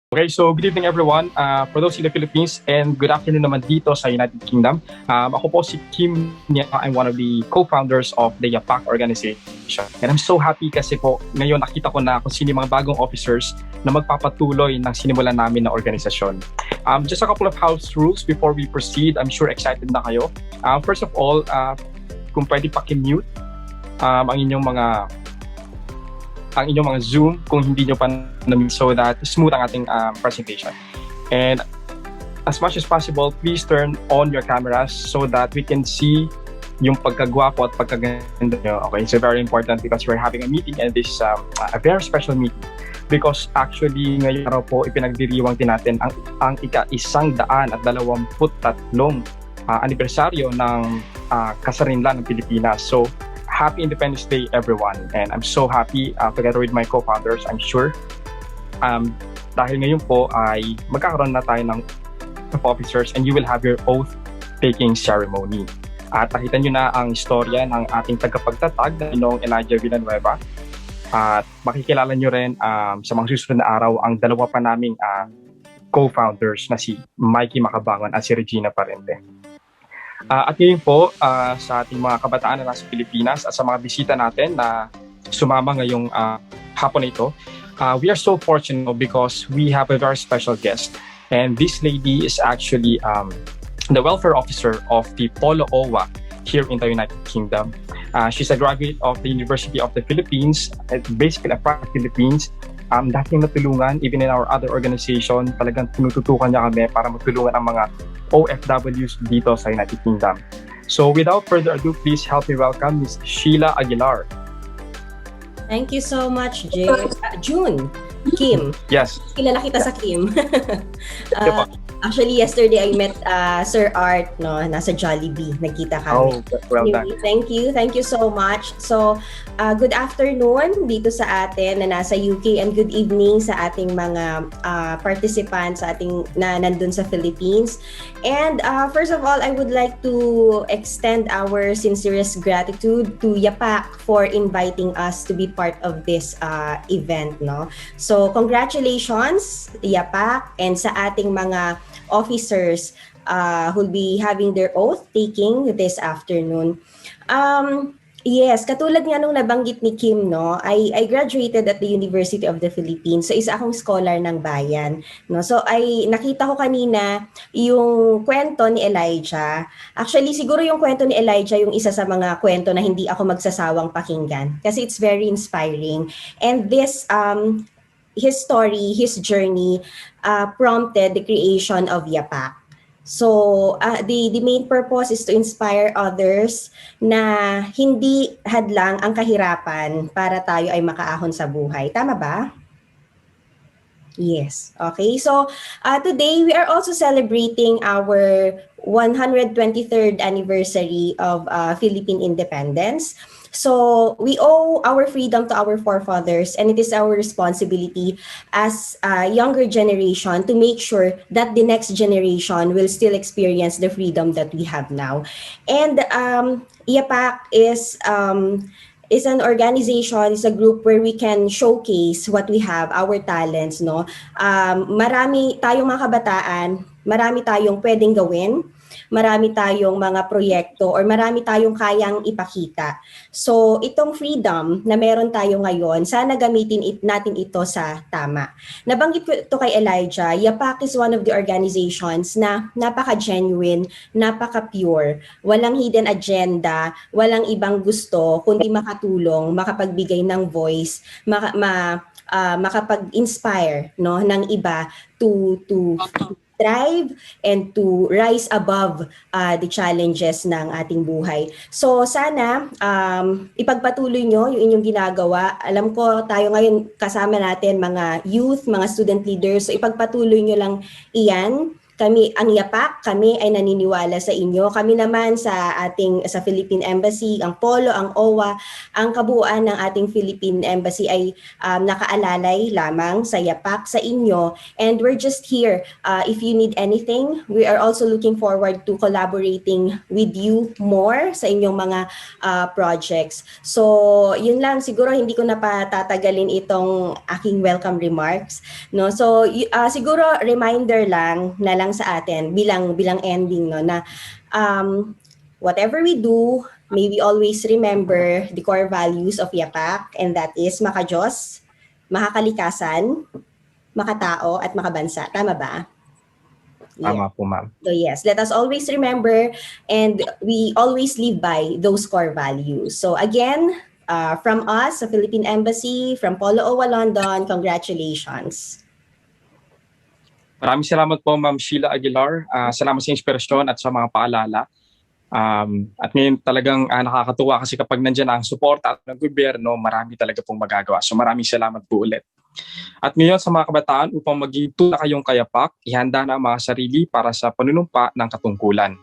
Okay, so good evening everyone. For those in the Philippines and good afternoon naman dito sa United Kingdom. Ako po si Kim. I'm one of the co-founders of the YAPAK organization. And I'm so happy kasi po ngayon nakita ko na kung sino yung mga bagong officers na magpapatuloy ng sinimulan namin na organisasyon. Just a couple of house rules before we proceed. I'm sure excited na kayo. First of all, kung pwede paki-mute ang inyong mga Zoom kung hindi nyo pa na-mute so that smooth ang ating presentation. And as much as possible, please turn on your cameras so that we can see yung pagkagwapo at pagkaganda nyo. Okay, so very important because we're having a meeting and this is a very special meeting because actually ngayon araw po ipinagdiriwang din natin ang ika-123 anibersaryo ng kasarinlan ng Pilipinas. So happy Independence Day, everyone. And I'm so happy together with my co-founders, I'm sure. Dahil ngayon po ay magkakaroon na tayo ng officers and you will have your oath-taking ceremony. At nakita nyo na ang istorya ng ating tagapagtatag na Ginoong Elijah Villanueva. At makikilala nyo rin sa mga susunod na araw ang dalawa pa naming co-founders na si Mikey Macabangon at si Regina Parente. At ngayon po sa ating mga kabataan na nasa Pilipinas at sa mga bisita natin na sumama ngayong hapon na ito, we are so fortunate because we have a very special guest. And this lady is actually the welfare officer of the Polo OWA here in the United Kingdom. She's a graduate of the University of the Philippines, basically a product of the Philippines. Dating natulungan, even in our other organization, talagang tinututukan niya kami para matulungan ang mga OFWs dito sa United Kingdom. So without further ado, please help me welcome Ms. Sheila Aguilar. Thank you so much, June. Kim. Yes. Kilala kita sa Kim. Actually, yesterday I met Sir Art, no, nasa Jollibee. Nagkita kami. Oh, well done. Thank you so much. So, good afternoon dito sa atin na nasa UK and good evening sa ating mga participants sa ating na nandun sa Philippines. And first of all, I would like to extend our sincerest gratitude to YAPAK for inviting us to be part of this event, no. So, congratulations YAPAK and sa ating mga officers who'll be having their oath taking this afternoon. Yes, katulad nga nung nabanggit ni Kim, no, I graduated at the University of the Philippines. So isa akong scholar ng bayan, no. So nakita ko kanina yung kwento ni Elijah. Actually, siguro yung kwento ni Elijah yung isa sa mga kwento na hindi ako magsasawang pakinggan kasi it's very inspiring. And this his story, his journey prompted the creation of YAPAK. So the main purpose is to inspire others na hindi hadlang ang kahirapan para tayo ay makaahon sa buhay. Tama ba? Yes. Okay. So today we are also celebrating our 123rd anniversary of Philippine independence. So we owe our freedom to our forefathers, and it is our responsibility as a younger generation to make sure that the next generation will still experience the freedom that we have now. And YAPAK is an organization, is a group where we can showcase what we have, our talents, no. Marami tayong mga kabataan, marami tayong pwedeng gawin. Marami tayong mga proyekto or marami tayong kayang ipakita. So itong freedom na meron tayo ngayon, sana gamitin natin ito sa tama. Nabanggit ko ito kay Elijah, YAPAK is one of the organizations na napaka-genuine, napaka-pure, walang hidden agenda, walang ibang gusto, kundi makatulong, makapagbigay ng voice, makapag-inspire, no, ng iba to thrive and to rise above the challenges ng ating buhay. So sana ipagpatuloy nyo yung inyong ginagawa. Alam ko tayo ngayon kasama natin mga youth, mga student leaders. So ipagpatuloy nyo lang iyan Kami, ang YAPAK, kami ay naniniwala sa inyo. Kami naman sa Philippine Embassy, ang Polo, ang OWA, ang kabuuan ng ating Philippine Embassy ay nakaalalay lamang sa YAPAK, sa inyo. And we're just here. If you need anything, we are also looking forward to collaborating with you more sa inyong mga projects. So, yun lang. Siguro hindi ko na patatagalin itong aking welcome remarks. No? So, siguro reminder lang sa atin bilang ending, no, na whatever we do, may we always remember the core values of YAPAK, and that is makajos, makakalikasan, makatao, at makabansa. Tama ba? Tama po, ma'am. So yes, let us always remember, and we always live by those core values. So again, from us, sa Philippine Embassy, from Polo OWA London, congratulations. Maraming salamat po, Ma'am Sheila Aguilar. Salamat sa inspirasyon at sa mga paalala. At ngayon talagang nakakatuwa kasi kapag nandiyan ang suporta ng gobyerno, marami talaga pong magagawa. So maraming salamat po ulit. At ngayon sa mga kabataan, upang maging tulak kayong kayapak, ihanda na ang mga sarili para sa panunumpa ng katungkulan.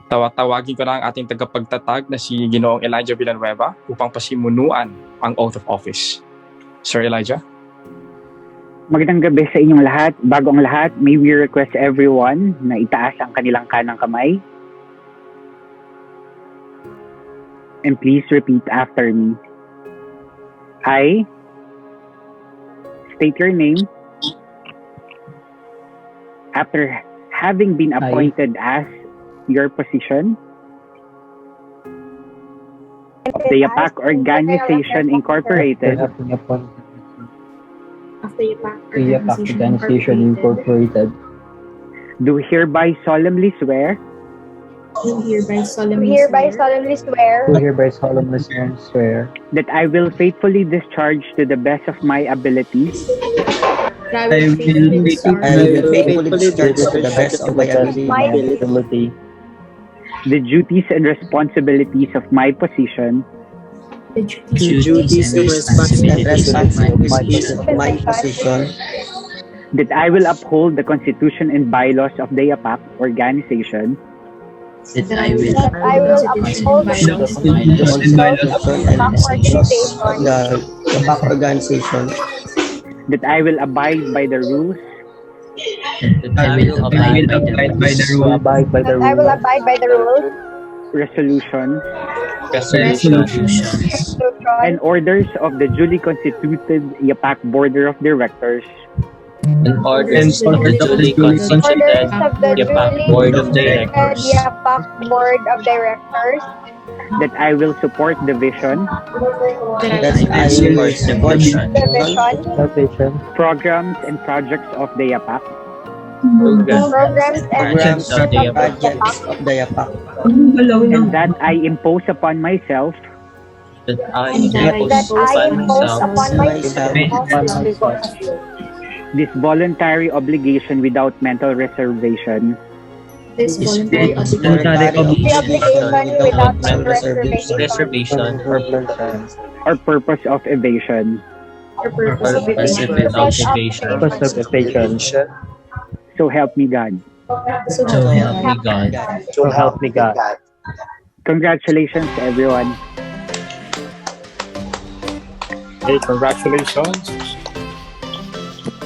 Tawagin ko na ang ating tagapagtatag na si Ginoong Elijah Villanueva upang pasimunuan ang oath of office. Sir Elijah? Magandang gabi sa inyong lahat. Bago ang lahat, may we request everyone na itaas ang kanilang kanang kamay. And please repeat after me. I state your name. After having been appointed as your position of the YAPAK Organization Incorporated, After YAPAK Organization Incorporated, do hereby solemnly swear do hereby solemnly swear that I will faithfully discharge to the best of my abilities that I will faithfully discharge to the best of my ability the duties and responsibilities of my position the duties and responsibilities of my position, that I will uphold the Constitution and bylaws of the YAPAK Organization, that I will uphold the Constitution and the YAPAK organization, that I will abide by the rules that I will abide by the rules, resolutions, resolutions, and orders of the duly constituted YAPAK Board of Directors, and orders of the duly constituted YAPAK Board of Directors, that I will support the vision, that I will support the vision, programs, and projects of the YAPAK, programs of the YAPAK, and that I impose upon myself that I impose upon myself this voluntary obligation without mental reservation, this voluntary without reservation or purpose of evasion. So help me God. So help me God. Congratulations, everyone. Okay, congratulations.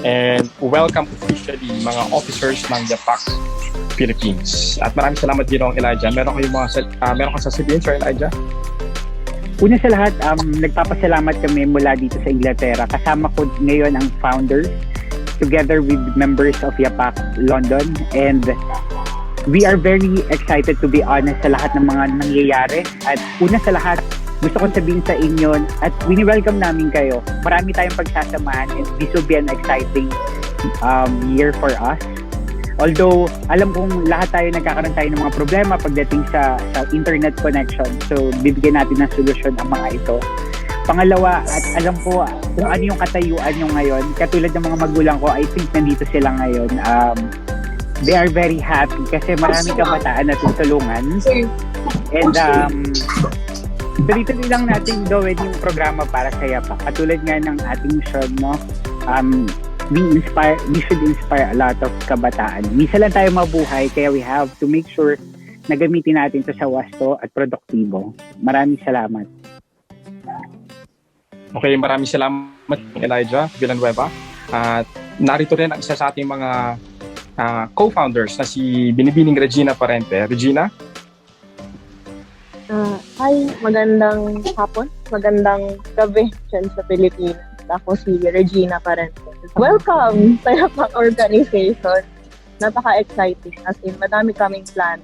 And welcome officially mga officers ng YAPAK Philippines. At maraming salamat Ginoong Elijah. Meron kang sasabihin, Sir Elijah? Una sa lahat, nagpapasalamat kami mula dito sa Inglaterra. Kasama ko ngayon ang founder together with members of YAPAK London, and we are very excited, to be honest, sa lahat ng mga nangyayari. At una sa lahat, gusto kong sabihin sa inyo at wini-welcome namin kayo. Marami tayong pagsasamahan, and this will be an exciting year for us. Although, alam kong lahat tayo nagkakaroon tayo ng mga problema pagdating sa internet connection. So, bibigyan natin ng solusyon ang mga ito. Pangalawa, at alam ko kung ano yung katayuan nyo ngayon. Katulad ng mga magulang ko, I think nandito sila ngayon. They are very happy kasi maraming kabataan na tutulungan. And tuloy-tuloy lang natin gawin yung programa para sa YAPAK. Katulad nga ng ating mission, no? we should inspire a lot of kabataan. Minsan lang tayo mabuhay, kaya we have to make sure na gamitin natin ito sa wasto at produktibo. Maraming salamat. Okay, maraming salamat Elijah Villanueva. At narito rin ang isa sa ating mga co-founders na si Binibining Regina Parente. Regina? Hi, magandang hapon, magandang gabi dyan sa Pilipinas. Ako si Regina Parente. Welcome sa YAPAK organization. Napaka-exciting. As in, madami kaming plan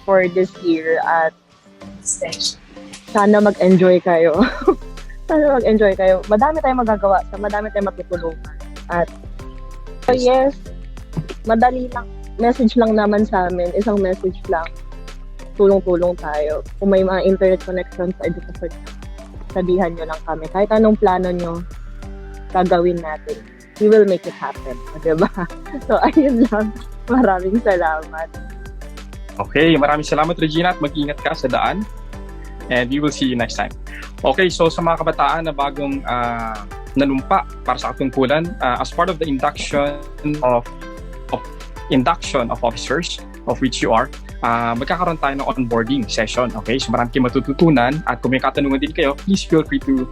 for this year at sana mag-enjoy kayo. Sana mag-enjoy kayo. Madami tayong magagawa. Madami tayong matutulungan. At yes, madali lang. Message lang naman sa amin. Isang message lang. Tulong-tulong tayo. Kung may mga internet connection sa education, sabihan nyo lang kami. Kahit anong plano nyo, gagawin natin. We will make it happen. Diba? So, ayun lang. Maraming salamat. Okay, maraming salamat Regina at mag-ingat ka sa daan. And we will see you next time. Okay, so sa mga kabataan na bagong nanumpa para sa katungkulan, as part of the induction of officers, of which you are, magkakaroon tayo ng onboarding session. Okay, so marami kayong matututunan at kung may katanungan din kayo, please feel free to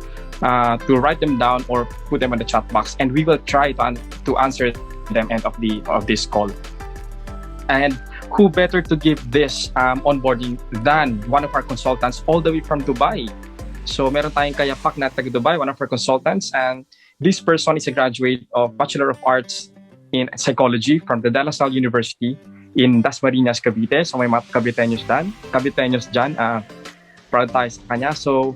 write them down or put them in the chat box and we will try to answer them end of this call. And who better to give this onboarding than one of our consultants all the way from Dubai. So meron tayong YAPAK na taga Dubai, one of our consultants, and this person is a graduate of Bachelor of Arts in Psychology from the De La Salle University in Dasmariñas, Cavite. So may mga Caviteños dyan, proud tayo sa kanya. So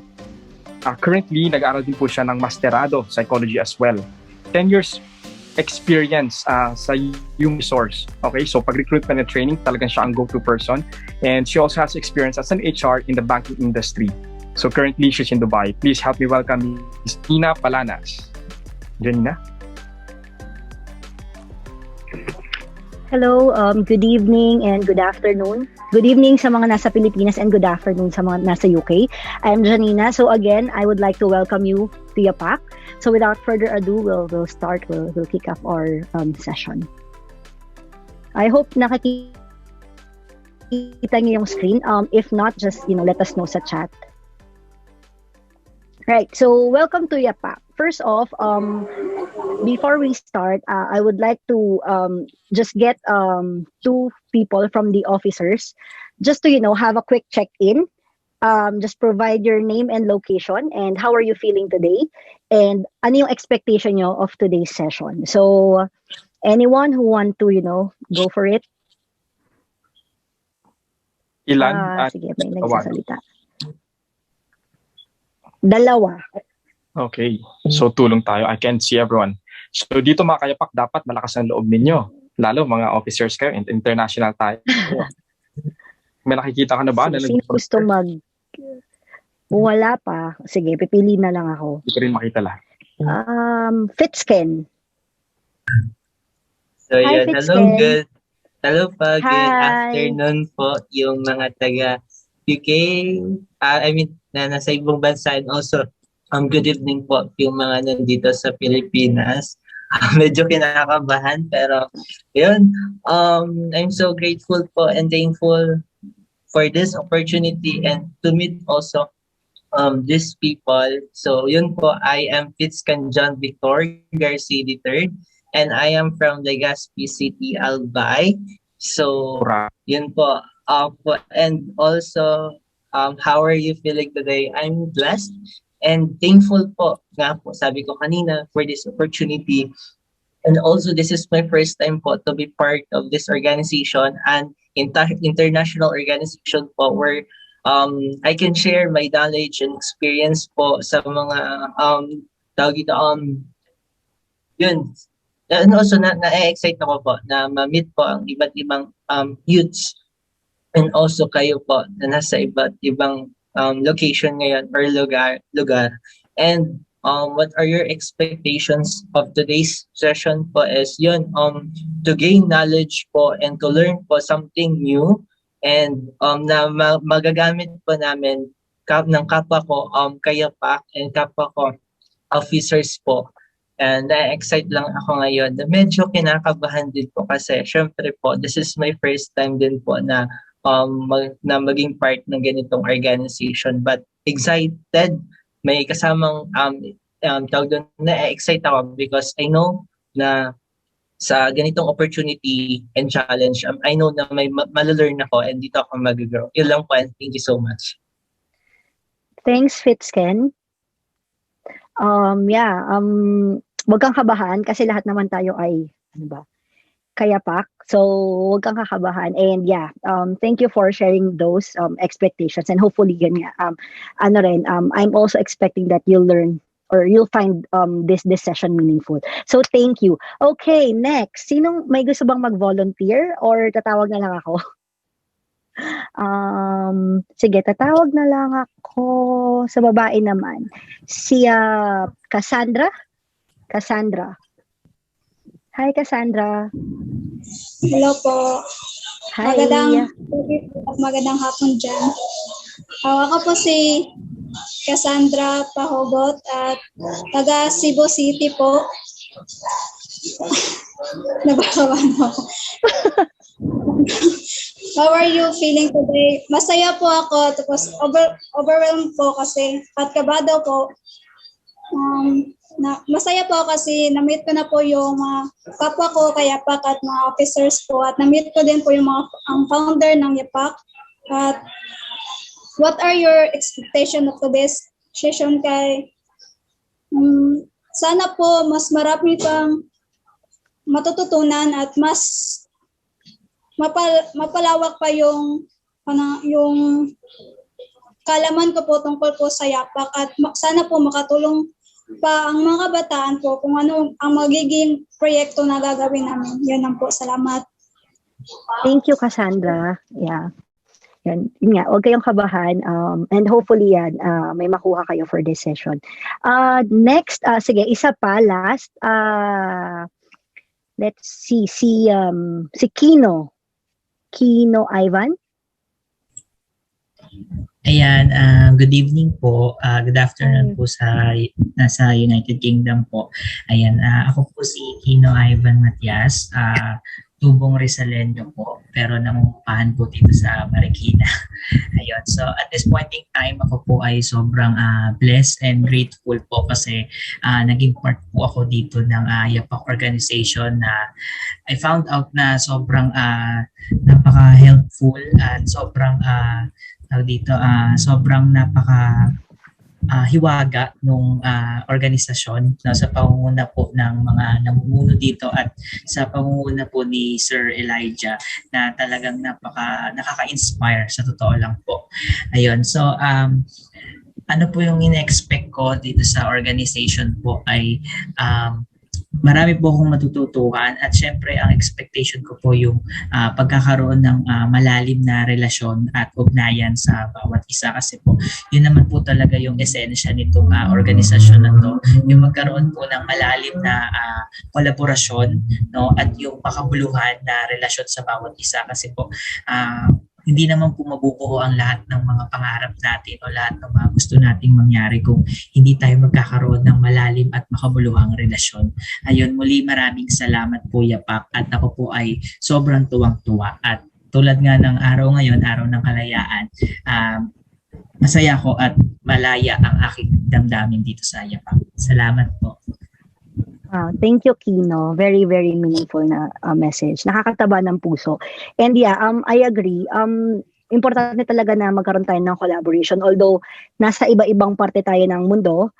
currently, nag-aaral din po siya ng Masterado Psychology as well. 10 years experience sa human resource. Okay, so pag recruitment and training, talagang siya ang go-to person. And she also has experience as an HR in the banking industry. So currently, she's in Dubai. Please help me welcome Ms. Nina Palanas. Janina? Hello, good evening and good afternoon. Good evening sa mga nasa Pilipinas and good afternoon sa mga nasa UK. I'm Janina. So again, I would like to welcome you to YAPAK. So without further ado, we'll kick off our session. I hope nakikita niyo yung screen. If not, just let us know sa chat. Right. So welcome to YAPAK. First off, before we start, I would like to just get two people from the officers just to have a quick check-in. Just provide your name and location and how are you feeling today and ano yung expectation nyo of today's session. So anyone who want to go for it? Ilan? Sige, may nagsasalita. Dalawa. Okay, so tulong tayo. I can see everyone. So dito mga kayapak, dapat malakas ang loob ninyo. Lalo mga officers kayo, international tayo. May nakikita ka na ba? Sino gusto Wala pa. Sige, pipili na lang ako. Hindi ko rin makita lahat. Fitsken. So Hi, yun, hello pa, good afternoon po yung mga taga UK, na nasa ibang bansa, and also good evening po yung mga nandito sa Pilipinas. Medyo kinakabahan pero yun, I'm so grateful po and thankful for this opportunity and to meet also these people. So yun po, I am Fitsken John Victor Garcia III and I am from Legazpi City, Albay. So yun po, and also how are you feeling today? I'm blessed and thankful po, nga po, sabi ko kanina, for this opportunity. And also, this is my first time po to be part of this organization, and international organization po, where I can share my knowledge and experience po sa mga yun. And also, na-excite ako po na ma-meet po ang iba't ibang youths and also kayo po na nasa iba't ibang location ngayon or lugar. And what are your expectations of today's session po is yun, to gain knowledge po and to learn po something new and na magagamit po namin ng kapwa ko, YAPAK and kapwa ko officers po And na-excite lang ako ngayon na medyo kinakabahan din po kasi syempre po, this is my first time din po na na maging part ng ganitong organization. But excited, may kasamang tawag doon, na-excite ako because I know na sa ganitong opportunity and challenge, I know na may malalearn ako and dito ako mag-grow. Yun lang po and thank you so much. Thanks, Fitzken. Wag kang kabahan kasi lahat naman tayo ay, kayapak. So, wag kang kakabahan. And thank you for sharing those expectations. And hopefully, I'm also expecting that you'll learn or you'll find this session meaningful. So, thank you. Okay, next. Sinong may gusto bang mag-volunteer or tatawag na lang ako? Sige, tatawag na lang ako sa babae naman. Si Cassandra? Cassandra. Hi, Cassandra. Hello po. Hi. Magandang hapon dyan. Ako po si Cassandra Pahogot at taga Cebu City po. Nabawa mo ako. How are you feeling today? Masaya po ako, tapos overwhelmed po kasi at kabado po. Masaya po kasi na-meet ko na po yung mga kapwa ko kay YAPAK at mga officers po at na-meet ko din po yung ang founder ng YAPAK. At what are your expectations of today's session kay sana po mas marami pang matututunan at mas mapalawak pa yung kalaman ko po tungkol po sa YAPAK at sana po makatulong pa ang mga kabataan po kung ano ang magiging proyekto na gagawin namin. Yan lang po. Salamat. Thank you, Cassandra. Yeah. Yun nga, huwag kayong kabahan. And hopefully may makuha kayo for this session. Next, sige, isa pa, last. Let's see, si Kino. Kino Ivan. Ayan, good evening po. Good afternoon po sa nasa United Kingdom po. Ayan, ako po si Kino Ivan Matias, tubong Rizalendo po, pero nangungupahan po dito sa Marikina. Ayun, so at this point in time, ako po ay sobrang blessed and grateful po kasi naging part po ako dito ng YAPAK organization na I found out na sobrang napaka-helpful at sobrang sobrang hiwaga nung organisasyon sa pangunguna po ng mga namumuno dito at sa pangunguna po ni Sir Elijah na talagang nakaka-inspire sa totoo lang po. Ayun, so ano po yung in-expect ko dito sa organization po ay marami po akong matututuhan at syempre ang expectation ko po yung pagkakaroon ng malalim na relasyon at ugnayan sa bawat isa kasi po yun naman po talaga yung esensya nitong organisasyon na to, yung magkaroon po ng malalim na kolaborasyon, no, at yung makabuluhan na relasyon sa bawat isa kasi po hindi naman po mabubuo ang lahat ng mga pangarap natin o lahat ng mga gusto nating mangyari kung hindi tayo magkakaroon ng malalim at makabuluhang relasyon. Ayun, muli maraming salamat po YAPAK at ako po ay sobrang tuwang-tuwa at tulad nga ng araw ngayon, araw ng kalayaan, masaya ko at malaya ang aking damdamin dito sa YAPAK. Salamat po. Thank you, Kino. Very, very meaningful na message. Nakakataba ng puso. And I agree. Importante talaga na magkaroon tayo ng collaboration. Although, nasa iba-ibang parte tayo ng mundo,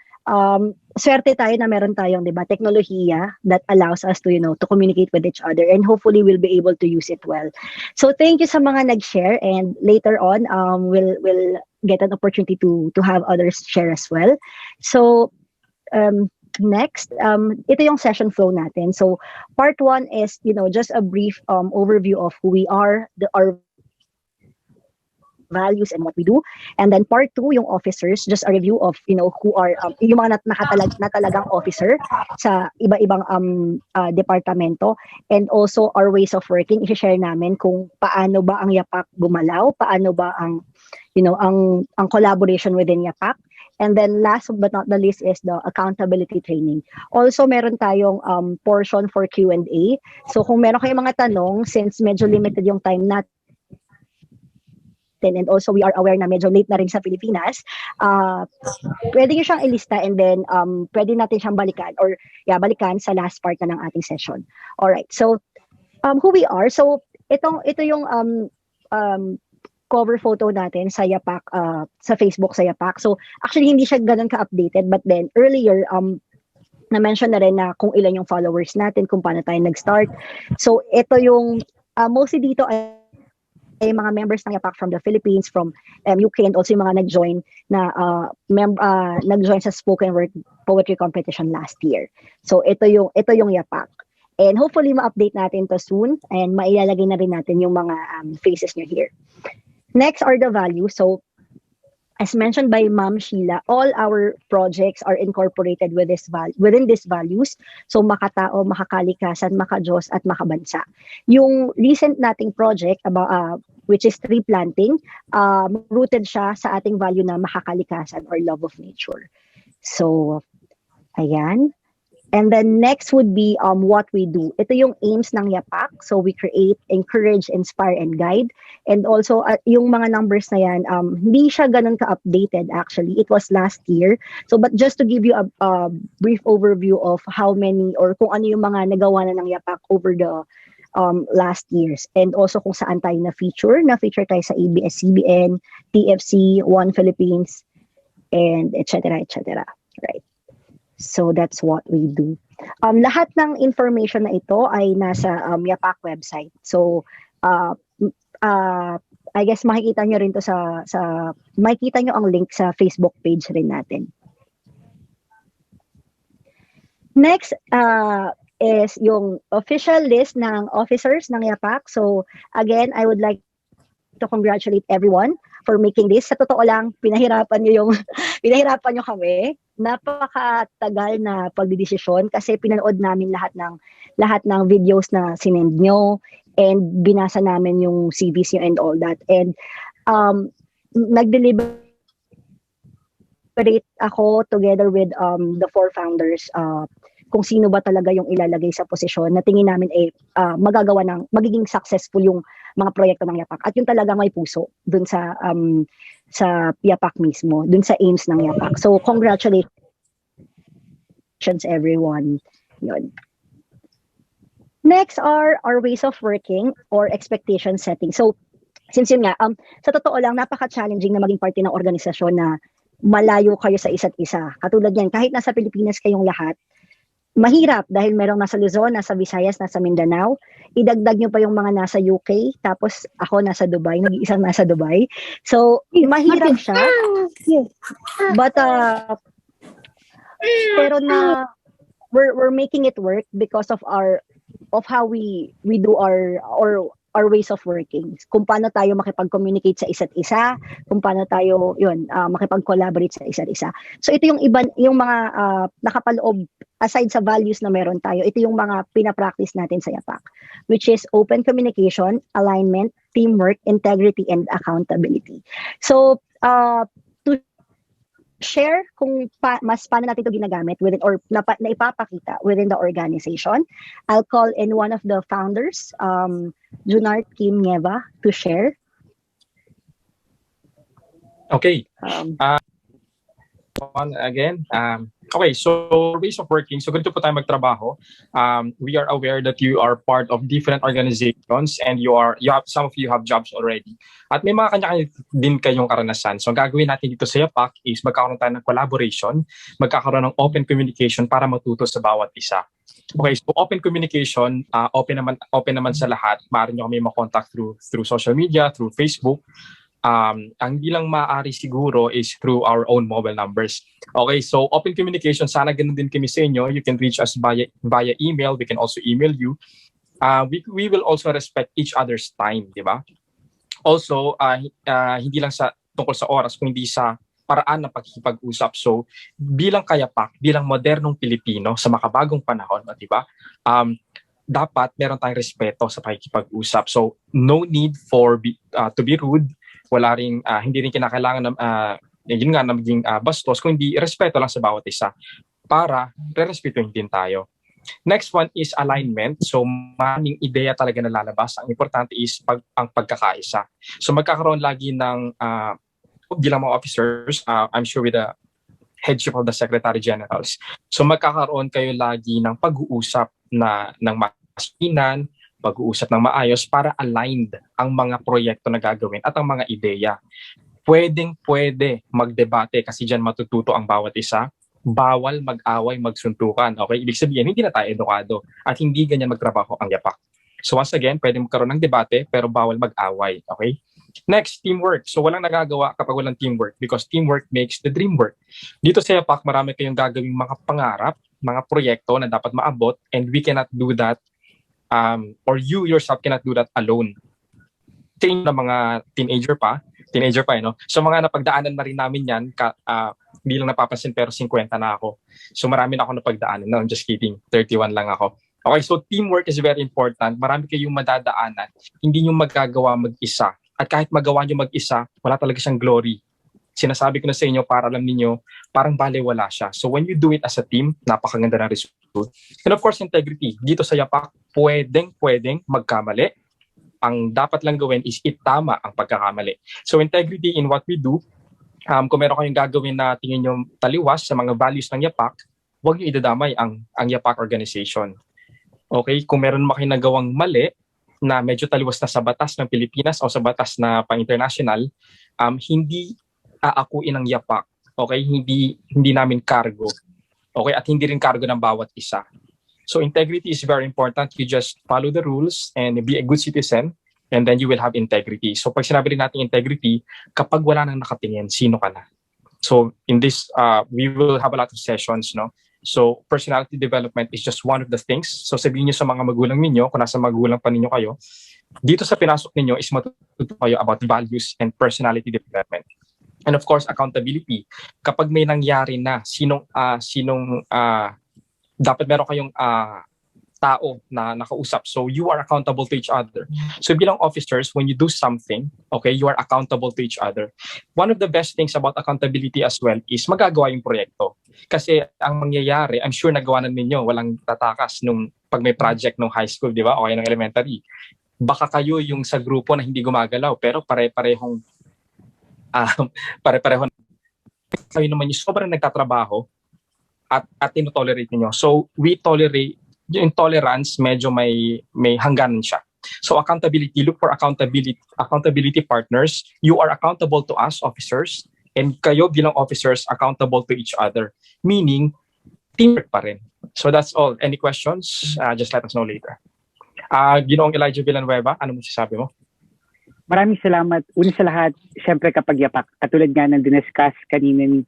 swerte tayo na meron tayong, teknolohiya that allows us to, to communicate with each other. And hopefully, we'll be able to use it well. So, thank you sa mga nag-share. And later on, we'll get an opportunity to have others share as well. So, next, ito yung session flow natin. So, part 1 is, just a brief overview of who we are, our values and what we do. And then part 2, yung officers, just a review of, who are, yung mga natalagang officer sa iba-ibang departamento. And also our ways of working, i-share namin kung paano ba ang YAPAK gumalaw, paano ba ang, ang collaboration within YAPAK. And then last but not the least is the accountability training. Also, meron tayong portion for Q&A. So kung meron kayong mga tanong, since medyo limited yung time natin, and also we are aware na medyo late na rin sa Pilipinas, pwede nyo siyang ilista and then pwede natin siyang balikan sa last part na ng ating session. Alright, so who we are. So ito yung cover photo natin sa YAPAK, sa Facebook sa YAPAK. So actually hindi siya ganun ka-updated, but then earlier na-mention na rin na kung ilan yung followers natin, kung paano tayo nag-start. So ito yung mostly dito ay mga members ng YAPAK from the Philippines, from UK, and also yung mga nag-join nag-join sa spoken word poetry competition last year. So ito yung YAPAK. And hopefully ma-update natin to soon and mailalagay na rin natin yung mga faces nyo here. Next are the values. So as mentioned by Ma'am Sheila, all our projects are incorporated within these values. So makatao, makakalikasan, makajos, at makabansa. Yung recent nating project about which is tree planting, rooted siya sa ating value na makakalikasan or love of nature. So ayan. And then next would be what we do. Ito yung aims ng YAPAK. So we create, encourage, inspire, and guide. And also, yung mga numbers na yan, hindi siya ganun ka-updated actually. It was last year. So but just to give you a brief overview of how many or kung ano yung mga nagawa na ng YAPAK over the last years. And also kung saan tayo na-feature. Na-feature tayo sa ABS-CBN, TFC, One Philippines, and etc. etc. Right. So that's what we do. Lahat ng information na ito ay nasa YAPAK website. So I guess makikita nyo rin to makikita nyo ang link sa Facebook page rin natin. Next is yung official list ng officers ng YAPAK. So again, I would like to congratulate everyone for making this. Sa totoo lang, pinahirapan nyo kami. Napakatagal na pagdidesisyon kasi pinanood namin lahat ng videos na sinend nyo and binasa namin yung CVs nyo and all that. And nag-deliberate ako together with the 4 founders kung sino ba talaga yung ilalagay sa posisyon na tingin namin magiging successful yung mga proyekto ng YAPAK. At yung talaga may puso dun sa YAPAK mismo, dun sa aims ng YAPAK. So congratulations everyone. Yun. Next are our ways of working or expectation setting. So since yun nga, sa totoo lang, napaka-challenging na maging parte ng organisasyon na malayo kayo sa isa't isa. Katulad yan, kahit nasa Pilipinas kayong lahat, mahirap dahil merong nasa Luzon, nasa Visayas, nasa Mindanao. Idagdag nyo pa yung mga nasa UK, tapos ako nasa Dubai, nag-iisang nasa Dubai. So, mahirap siya. But, pero we're making it work because of how we do our ways of working. Kung paano tayo makipag-communicate sa isa't isa, kung paano tayo makipag-collaborate sa isa't isa. So ito yung mga nakapaloob aside sa values na meron tayo. Ito yung mga pina-practice natin sa YAPAK, which is open communication, alignment, teamwork, integrity, and accountability. So to share kung paano natin ito ginagamit within or na ipapakita within the organization, I'll call in one of the founders, Junard Kim Nieva, to share. Okay. Again. Okay, so ways of working. So ganito po tayo magtrabaho. We are aware that you are part of different organizations and some of you have jobs already. At may mga kanya-kanya din kayong karanasan. So ang gagawin natin dito sa YAPAK is magkakaroon tayo ng collaboration, magkakaroon ng open communication para matuto sa bawat isa. Okay, so open communication, open naman sa lahat. Maaari nyo kami ma-contact through social media, through Facebook. Ang hindi lang maaari siguro is through our own mobile numbers. Okay, so open communication, sana ganun din kami sa inyo. You can reach us via email. We can also email you. We will also respect each other's time, di ba? Also, hindi lang tungkol sa oras, kundi sa paraan ng pagkikipag-usap. So, bilang YAPAK, bilang modernong Pilipino sa makabagong panahon, di ba? Dapat meron tayong respeto sa pagkikipag-usap. So, no need to be rude. Wala ring hindi rin kinakailangan na yun nga na maging bastos, kundi respeto lang sa bawat isa para re-respetuhin din tayo. Next one is alignment. So maraming ideya talaga na lalabas. Ang importante is ang pagkakaisa. So magkakaroon lagi ng bilang mga officers, I'm sure with the headship of the Secretary Generals. So magkakaroon kayo lagi ng pag-uusap ng masinan, pag-uusap ng maayos para aligned ang mga proyekto na gagawin at ang mga ideya. Pwede magdebate kasi dyan matututo ang bawat isa. Bawal mag-away, magsuntukan. Okay? Ibig sabihin, hindi na tayo edukado at hindi ganyan magtrabaho ang YAPAK. So once again, pwede magkaroon ng debate pero bawal mag-away. Okay? Next, teamwork. So walang nagagawa kapag walang teamwork because teamwork makes the dream work. Dito sa YAPAK, marami kayong gagawing mga pangarap, mga proyekto na dapat maabot and we cannot do that or you yourself cannot do that alone. Tingin na mga teenager pa, no? So mga napagdaanan na rin namin yan, hindi lang napapansin pero 50 na ako. So marami na ako napagdaanan. No, I'm just kidding. 31 lang ako. Okay, so teamwork is very important. Marami kayong madadaanan. Hindi nyo magagawa mag-isa. At kahit magawa nyo mag-isa, wala talaga siyang glory. Sinasabi ko na sa inyo para alam niyo parang balewala siya. So when you do it as a team, napakaganda ng result. And of course, integrity. Dito sa YAPAK, pwedeng magkamali. Ang dapat lang gawin is itama ang pagkakamali. So integrity in what we do, kung meron kayong gagawin na tingin nyo taliwas sa mga values ng YAPAK, huwag nyo idadamay ang YAPAK organization. Okay? Kung meron kayong nagawang mali na medyo taliwas na sa batas ng Pilipinas o sa batas na pang-international, hindi aakuin ng YAPAK. Okay? Hindi namin cargo. Okay? At hindi rin cargo ng bawat isa. So integrity is very important. You just follow the rules and be a good citizen and then you will have integrity. So pag sinabi rin natin integrity, kapag wala nang nakatingin, sino ka na? So in this, we will have a lot of sessions, no? So personality development is just one of the things. So sabihin niyo sa mga magulang ninyo, kung nasa magulang pa ninyo kayo, dito sa pinasok ninyo is matututo kayo about values and personality development. And of course, accountability. Kapag may nangyari na, dapat meron kayong tao na nakausap. So you are accountable to each other. So bilang officers, when you do something, okay, you are accountable to each other. One of the best things about accountability as well is magagawa yung proyekto. Kasi ang mangyayari, I'm sure nagawa na ninyo, walang tatakas nung pag may project nung high school, di ba? O kaya ng elementary. Baka kayo yung sa grupo na hindi gumagalaw, pero pare-parehong kayo naman yung sobrang nagtatrabaho at tinotolerate niyo. So we tolerate, yung tolerance medyo may hangganan siya. So accountability, look for accountability partners. You are accountable to us officers and kayo bilang officers accountable to each other. Meaning teamwork pa rin. So that's all. Any questions? Just let us know later. Ginoong Elijah Villanueva, ano mo sasabi mo? Maraming salamat. Una sa lahat, syempre kapag YAPAK, katulad nga ng diniscuss kanina ni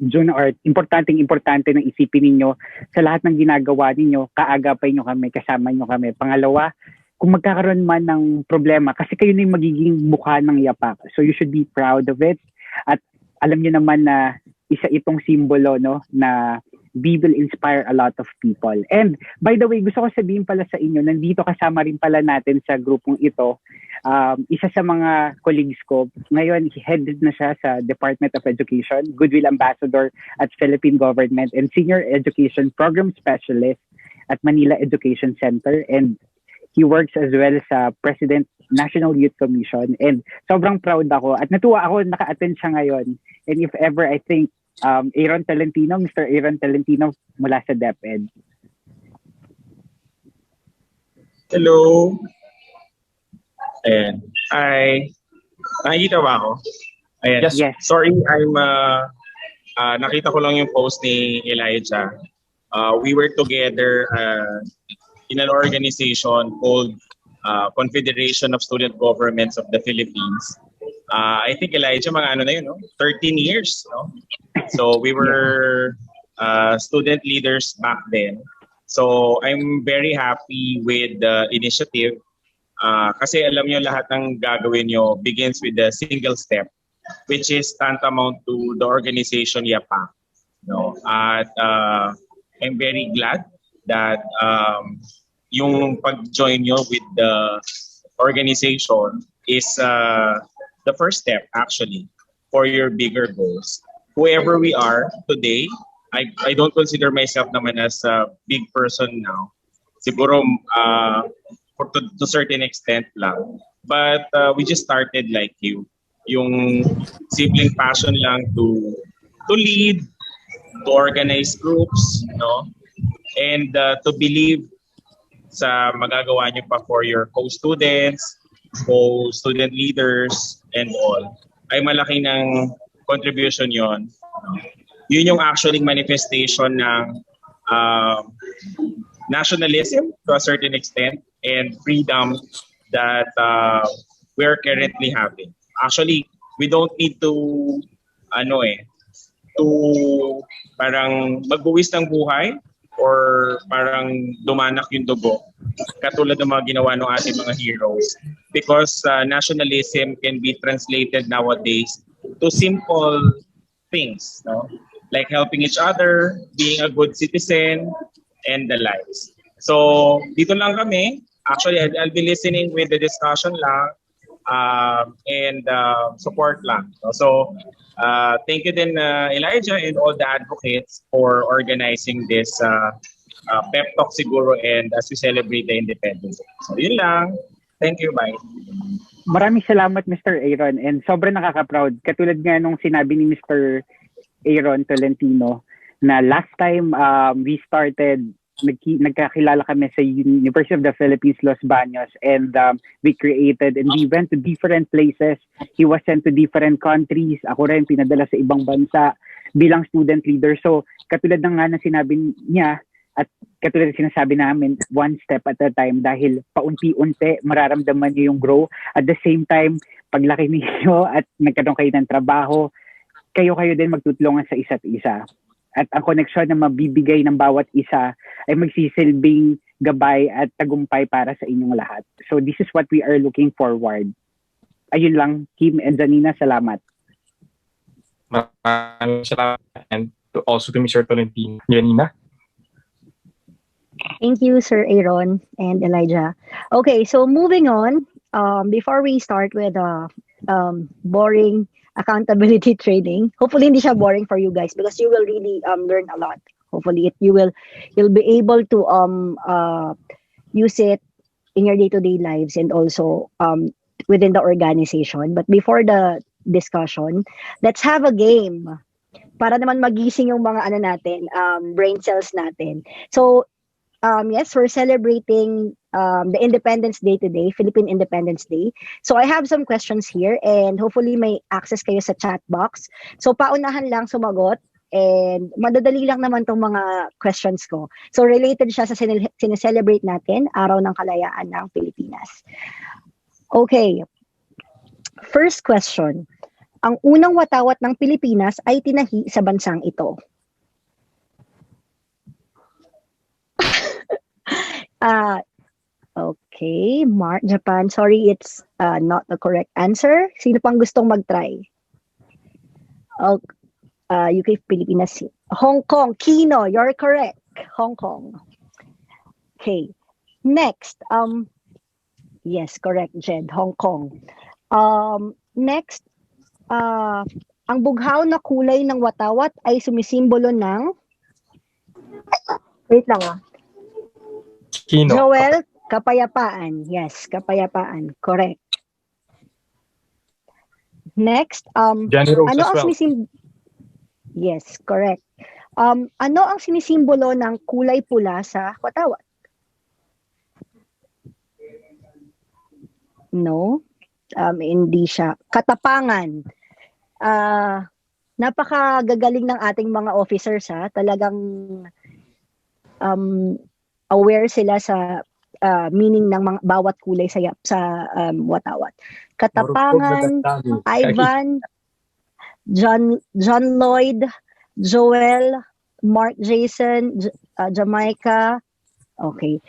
June, or importante ng isipin ninyo sa lahat ng ginagawa ninyo, kaagapay nyo kami, kasama nyo kami. Pangalawa, kung magkakaroon man ng problema, kasi kayo na yung magiging mukha ng YAPAK. So you should be proud of it. At alam nyo naman na isa itong simbolo, no, na we will inspire a lot of people. And by the way, gusto ko sabihin pala sa inyo, nandito kasama rin pala natin sa grupong ito, isa sa mga colleagues ko, ngayon headed na siya sa Department of Education, Goodwill Ambassador at Philippine Government, and Senior Education Program Specialist at Manila Education Center. And he works as well sa President National Youth Commission. And sobrang proud ako at natuwa ako naka-attend siya ngayon. And if ever, I think, Aaron Talentino, Mr. Aaron Talentino mula sa DepEd. Hello. Ayan. Hi. Nakikita ba ako? Ayan. Yes. Sorry, I'm nakita ko lang yung post ni Elijah. We were together in an organization called Confederation of Student Governments of the Philippines. I think Elijah, mga ano na yun, no? 13 years, no? So we were student leaders back then. So I'm very happy with the initiative kasi alam nyo lahat ng gagawin nyo begins with a single step, which is tantamount to the organization YAPAK. No? At I'm very glad that yung pag-join nyo with the organization is the first step actually. for your bigger goals. Whoever we are today, I don't consider myself naman as a big person now. Siguro to certain extent lang. But we just started like you. Yung simpleng passion lang to lead, to organize groups, no? And to believe sa magagawa niyo pa for your co-students, co-student leaders, and all. Ay malaki ng contribution yon. Yun yung actually manifestation ng nationalism to a certain extent and freedom that we're currently having. Actually, we don't need to to parang magbuwis ng buhay or parang dumanak yung dugo katulad ng mga ginawa ng ating mga heroes, because nationalism can be translated nowadays to simple things, no? Like helping each other, being a good citizen, and the likes. So dito lang kami. Actually, I'll be listening with the discussion lang and support lang. So thank you din Elijah and all the advocates for organizing this pep talk siguro, and as we celebrate the Independence Day. So yun lang. Thank you, bye. Maraming salamat, Mr. Aaron, and sobrang nakaka-proud. Katulad nga nung sinabi ni Mr. Aaron Tolentino na last time we started, nagkakilala kami sa University of the Philippines, Los Baños, and we created and we went to different places. He was sent to different countries. Ako rin, pinadala sa ibang bansa bilang student leader. So, katulad ng nga na sinabi niya, at katulad ng sinasabi namin, one step at a time, dahil paunti-unti mararamdaman niyo yung grow. At the same time, paglaki niyo at nagkaroon kayo ng trabaho, kayo din magtutulungan sa isa't isa. At ang koneksyon na mabibigay ng bawat isa ay magsisilbing gabay at tagumpay para sa inyong lahat. So this is what we are looking forward. Ayun lang, Kim and Janina, salamat. Maraming salamat, and also to Mr. Tolentino, Janina. Thank you, Sir Aaron and Elijah. Okay, so moving on, before we start with boring accountability training, hopefully hindi siya boring for you guys because you will really learn a lot. Hopefully you'll be able to use it in your day-to-day lives and also within the organization. But before the discussion, let's have a game para naman magising yung mga brain cells natin. So yes, we're celebrating the Independence Day today, Philippine Independence Day. So I have some questions here and hopefully may access kayo sa chat box. So paunahan lang sumagot and madadali lang naman tong mga questions ko. So related siya sa sineselebrate natin, Araw ng Kalayaan ng Pilipinas. Okay. First question. Ang unang watawat ng Pilipinas ay tinahi sa bansang ito. Okay, Japan. Sorry, it's not the correct answer. Sino pang gustong mag-try? UK, Pilipinas. Hong Kong. Kino, you're correct. Hong Kong. Okay. Next. Yes, correct, Jed. Hong Kong. Next. Ang bughaw na kulay ng watawat ay sumisimbolo ng... Wait lang Kino. Joel, kapayapaan. Yes, kapayapaan. Correct. Next, Johnny Rose ano as ang well. Yes, correct. Ano ang sinisimbolo ng kulay pula sa watawat? No. Hindi siya. Katapangan. Napakagagaling ng ating mga officers talagang aware sila sa meaning ng mga bawat kulay sa watawat. Katapangan, Ivan, John Lloyd, Joel, Mark Jason, Jamaica. Okay.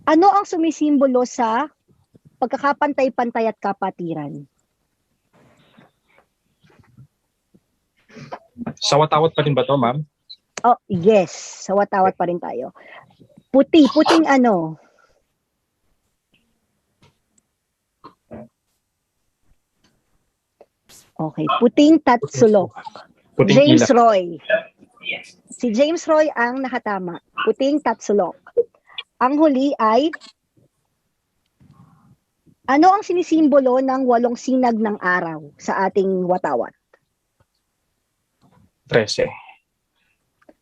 Ano ang sumisimbolo sa pagkakapantay-pantay at kapatiran? Sa watawat pa rin ba to, ma'am? Oh, yes. Sa watawat pa rin tayo. Puting ano? Okay, puting tatsulok. Puting James ilat. Roy. Si James Roy ang nakatama. Puting tatsulok. Ang huli ay, ano ang sinisimbolo ng 8 sinag ng araw sa ating watawat? 13.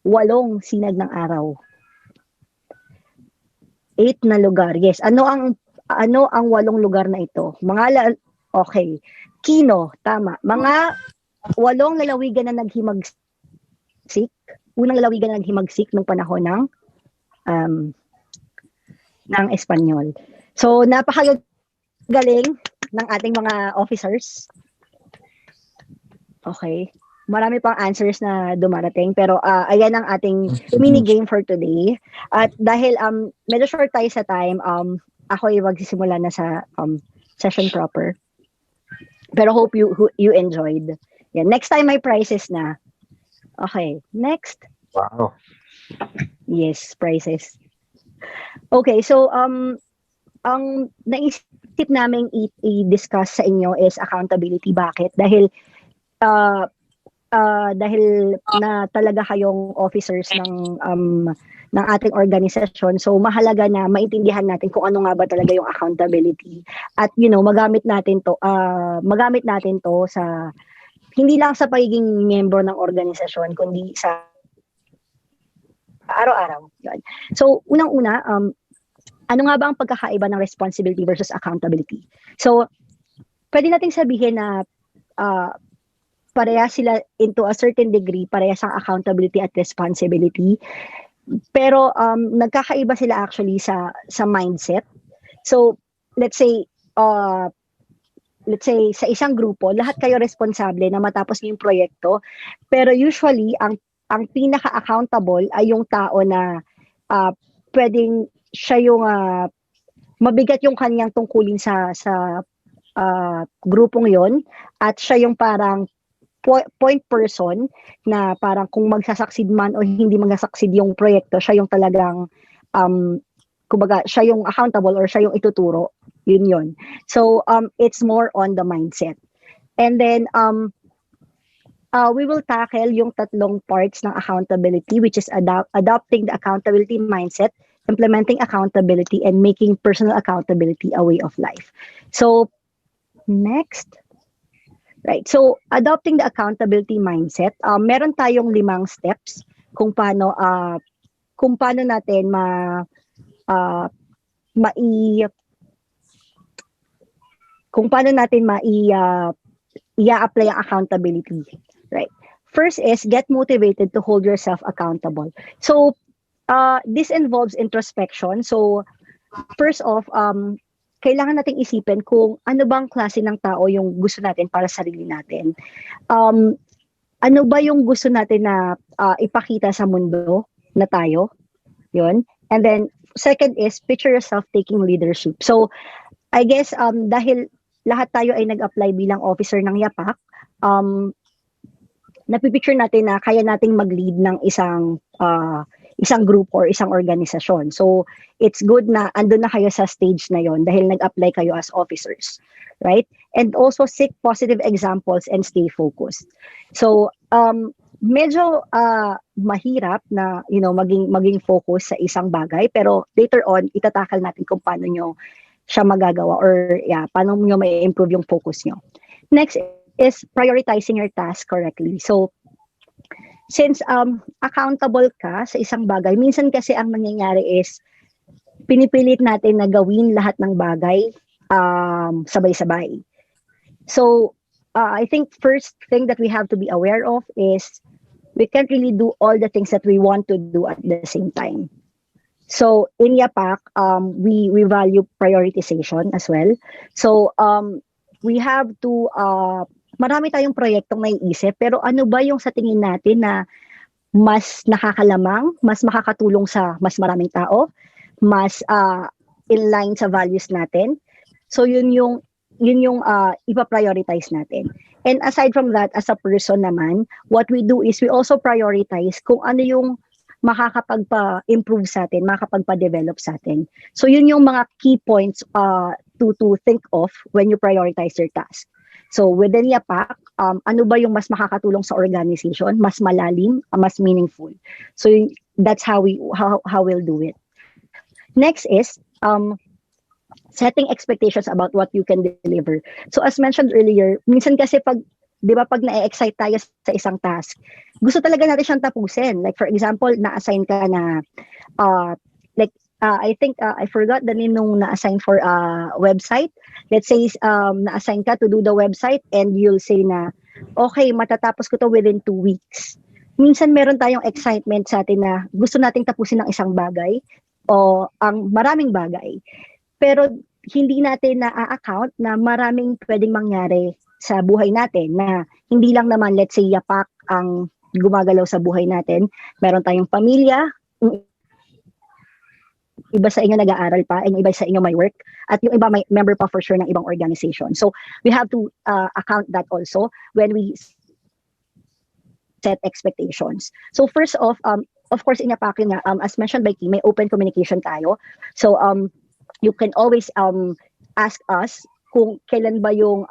8 sinag ng araw. 8 na lugar. Yes. Ano ang 8 lugar na ito? Okay. Kino, tama. Mga 8 lalawigan na naghimagsik. Unang lalawigan na naghimagsik nung panahon ng Espanyol. So, napakagaling ng ating mga officers. Okay. Marami pang answers na dumarating, pero ayan ang ating mini game for today. At dahil medyo short tayo sa time, ako ay magsisimula na sa session proper. Pero hope you enjoyed. Yeah, next time may prizes na. Okay, next. Wow. Yes, prizes. Okay, so ang naisip naming i-discuss sa inyo is accountability. Bakit? Dahil na talaga kayong officers ng ating organisasyon, so mahalaga na maintindihan natin kung ano nga ba talaga yung accountability, at magamit natin to sa hindi lang sa pagiging miyembro ng organisasyon, kundi sa araw-araw. Yun. So unang-una, ano nga ba ang pagkakaiba ng responsibility versus accountability? So pwede nating sabihin na pareha sila into a certain degree, pareha sa accountability at responsibility. Pero nagkakaiba sila actually sa mindset. So let's say sa isang grupo, lahat kayo responsable na matapos yung proyekto. Pero usually ang pinaka-accountable ay yung tao na pwedeng siya yung mabigat yung kanyang tungkulin sa grupong yon, at siya yung parang point person na parang kung magsasucceed man o hindi magsasucceed yung proyekto, siya yung talagang kumbaga siya yung accountable or siya yung ituturo. Yun. So it's more on the mindset. And then we will tackle yung tatlong parts ng accountability, which is adopting the accountability mindset, implementing accountability, and making personal accountability a way of life. So next. Right. So adopting the accountability mindset, meron tayong 5 steps kung paano natin i-apply ang accountability. Right. First is get motivated to hold yourself accountable. So this involves introspection. So first off, kailangan nating isipin kung ano bang klase ng tao yung gusto natin para sa sarili natin. Ano ba yung gusto natin na ipakita sa mundo na tayo? Yun. And then, second is picture yourself taking leadership. So, I guess, dahil lahat tayo ay nag-apply bilang officer ng YAPAK, napipicture natin na kaya nating mag-lead ng isang group or isang organisasyon. So, it's good na andun na kayo sa stage na yon dahil nag-apply kayo as officers, right? And also seek positive examples and stay focused. So, medyo mahirap na maging focus sa isang bagay, pero later on itatakal natin kung paano nyo siya magagawa or paano nyo may improve yung focus nyo. Next is prioritizing your task correctly. So, since accountable ka sa isang bagay, minsan kasi ang nangyayari is pinipilit natin na gawin lahat ng bagay sabay-sabay. So, I think first thing that we have to be aware of is we can't really do all the things that we want to do at the same time. So, in YAPAK, we value prioritization as well. So, we have to marami tayong proyektong naiisip, pero ano ba yung sa tingin natin na mas nakakalamang, mas makakatulong sa mas maraming tao, mas in line sa values natin. So yun yung ipa-prioritize natin. And aside from that, as a person naman, what we do is we also prioritize kung ano yung makakapagpa-improve sa atin, makakapagpa-develop sa atin. So yun yung mga key points to think of when you prioritize your task. So within YAPAK, ano ba yung mas makakatulong sa organization, mas malalim, mas meaningful. So that's how we'll do it. Next is setting expectations about what you can deliver. So as mentioned earlier, minsan kasi pag 'di ba pag na-excite tayo sa isang task, gusto talaga natin siyang tapusin. Like for example, na-assign ka na I think I forgot the name nung na-assign for website. Let's say na-assign ka to do the website and you'll say na okay, matatapos ko to within 2 weeks. Minsan meron tayong excitement sa atin na gusto nating tapusin ng isang bagay o ang maraming bagay. Pero hindi natin na-account na maraming pwedeng mangyari sa buhay natin na hindi lang naman, let's say, YAPAK ang gumagalaw sa buhay natin. Meron tayong pamilya, iba sa inyo nag-aaral pa, and iba sa inyo may work, at yung iba may member pa for sure ng ibang organization. So we have to account that also when we set expectations. So first off, of course, in YAPAK nga, as mentioned by Kim, may open communication tayo. So you can always ask us kung kailan ba yung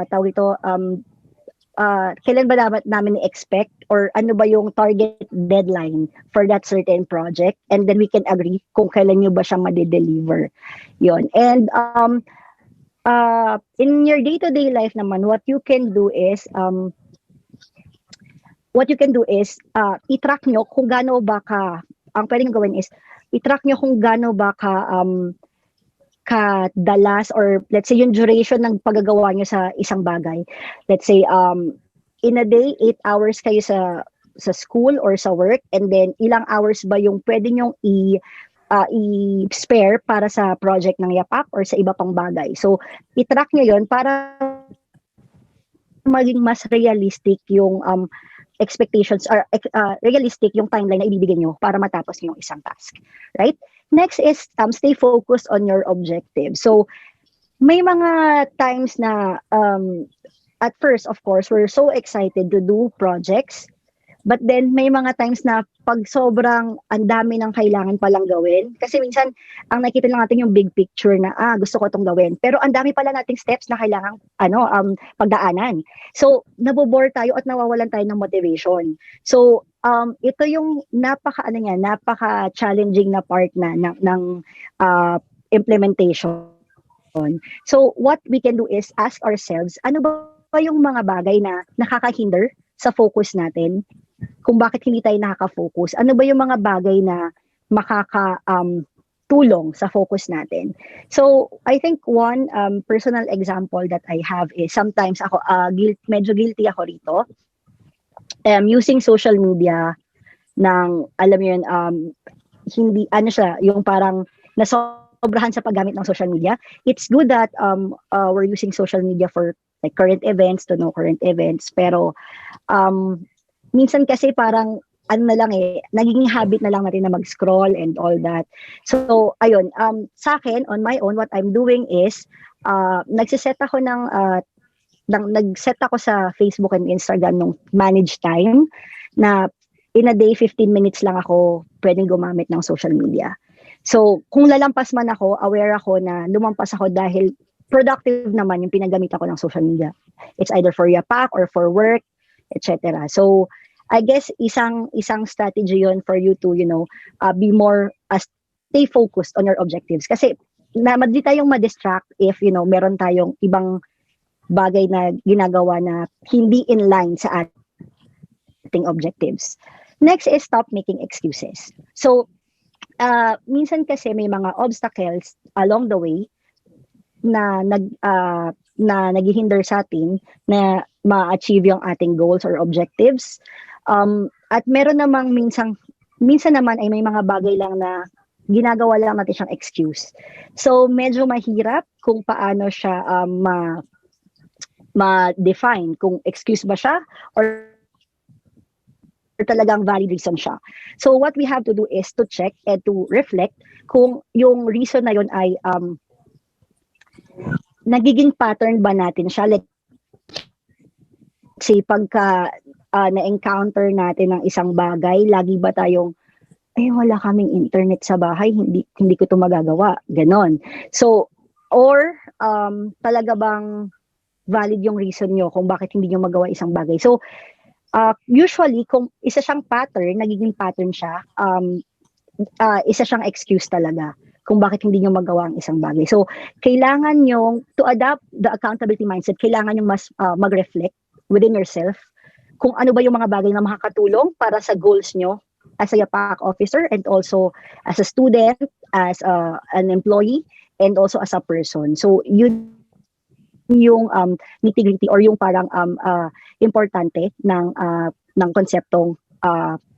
tawag ito, kailan ba dapat namin i-expect or ano ba yung target deadline for that certain project, and then we can agree kung kailan nyo ba siya ma-deliver. Yun. And in your day-to-day life naman, what you can do is i-track nyo kung gaano ba ka, ang pwedeng gawin is i-track nyo kung gaano ba kadalas, or let's say yung duration ng paggagawa nyo sa isang bagay. Let's say in a day 8 hours kayo sa school or sa work, and then ilang hours ba yung pwede nyong i-spare para sa project ng YAPAK or sa iba pang bagay. So i-track nyo yun para maging mas realistic yung expectations, or realistic yung timeline na ibibigay nyo para matapos yung isang task, right? Next is stay focused on your objective. So may mga times na at first, of course, we're so excited to do projects, but then may mga times na pag sobrang ang dami ng kailangan palang gawin, kasi minsan ang nakikita lang natin yung big picture na gusto ko itong gawin, pero ang dami pala nating steps na kailangan pagdaanan. So nabobore tayo at nawawalan tayo ng motivation. So ito yung napaka-challenging na part na ng implementation. So what we can do is ask ourselves, ano ba yung mga bagay na nakakahinder sa focus natin? Kung bakit hindi tayo nakaka-focus? Ano ba yung mga bagay na tulong sa focus natin? So I think one personal example that I have is sometimes ako medyo guilty ako rito. Using social media ng, alam mo yun, hindi, yung parang nasobrahan sa paggamit ng social media. It's good that we're using social media for like current events, to know current events, pero minsan kasi parang nagiging habit na lang natin na mag-scroll and all that. So ayun, sa akin, on my own, what I'm doing is nagsiset ako nag-set ako sa Facebook and Instagram ng manage time na in a day 15 minutes lang ako pwedeng gumamit ng social media. So kung lalampas man ako, aware ako na lumampas ako dahil productive naman yung pinagamit ako ng social media. It's either for YAPAK or for work, etc. So I guess isang strategy yon for you to be more stay focused on your objectives, kasi madali tayong ma-distract if meron tayong ibang bagay na ginagawa na hindi in line sa ating objectives. Next is stop making excuses. So minsan kasi may mga obstacles along the way na naghihinder sa atin na ma-achieve yung ating goals or objectives. At meron namang minsan naman ay may mga bagay lang na ginagawa lang natin siyang excuse. So medyo mahirap kung paano siya ma-define kung excuse ba siya or talagang valid reason siya. So what we have to do is to check and to reflect kung yung reason na yun ay nagiging pattern ba natin siya. Let's say pagka na-encounter natin ng isang bagay, lagi ba tayong wala kaming internet sa bahay, hindi ko to magagawa, ganon. So Or talaga bang valid yung reason nyo kung bakit hindi nyo magawa isang bagay. So, usually, kung isa siyang pattern, nagiging pattern siya, isa siyang excuse talaga kung bakit hindi nyo magawa ang isang bagay. So, kailangan nyo, to adapt the accountability mindset, kailangan nyo mas mag-reflect within yourself kung ano ba yung mga bagay na makakatulong para sa goals nyo as a YAPAK officer and also as a student, as an employee, and also as a person. So, yun yung nitty-gritty or yung parang importante ng konseptong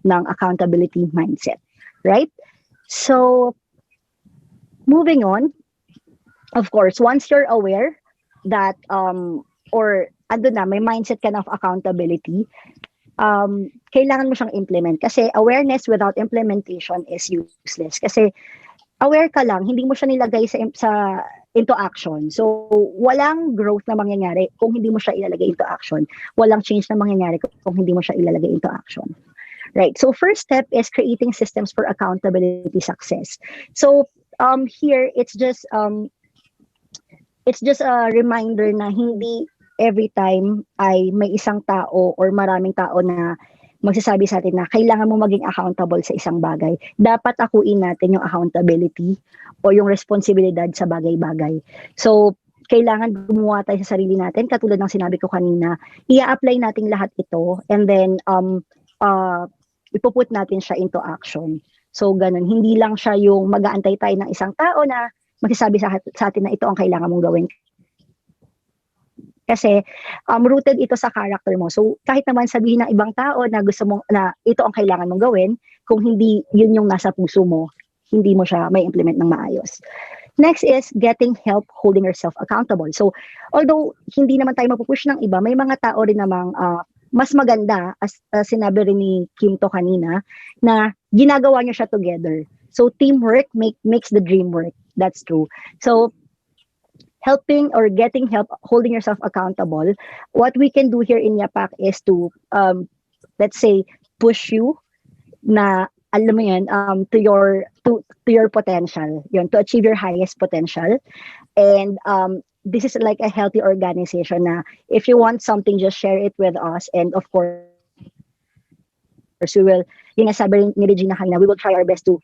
ng accountability mindset, right? So, moving on, of course, once you're aware that or ando na may mindset ka na of accountability, kailangan mo siyang implement kasi awareness without implementation is useless. Kasi aware ka lang, hindi mo siya nilagay sa into action. So, walang growth na mangyayari kung hindi mo siya ilalagay into action. Walang change na mangyayari kung hindi mo siya ilalagay into action. Right. So, first step is creating systems for accountability success. So, here it's just a reminder na hindi every time ay may isang tao or maraming tao na magsasabi sa atin na kailangan mo maging accountable sa isang bagay. Dapat akuin natin yung accountability o yung responsibilidad sa bagay-bagay. So, kailangan gumawa tayo sa sarili natin. Katulad ng sinabi ko kanina, i-apply natin lahat ito and then ipuput natin siya into action. So, ganun. Hindi lang siya yung mag-aantay tayo ng isang tao na magsasabi sa atin na ito ang kailangan mong gawin. Kasi rooted ito sa character mo. So kahit naman sabihin ng ibang tao na gusto mo na ito ang kailangan mong gawin, kung hindi yun yung nasa puso mo, hindi mo siya may implement ng maayos. Next is getting help holding yourself accountable. So although hindi naman tayo mapupush ng iba, may mga tao rin namang mas maganda, as sinabi rin ni Kim to kanina, na ginagawa niyo siya together. So teamwork makes the dream work. That's true. So helping or getting help holding yourself accountable, what we can do here in YAPAK is to let's say push you na alam mo yan to your potential, yun, to achieve your highest potential. And this is like a healthy organization na if you want something, just share it with us, and of course we will, yung sabi ni Regina kanina, we will try our best to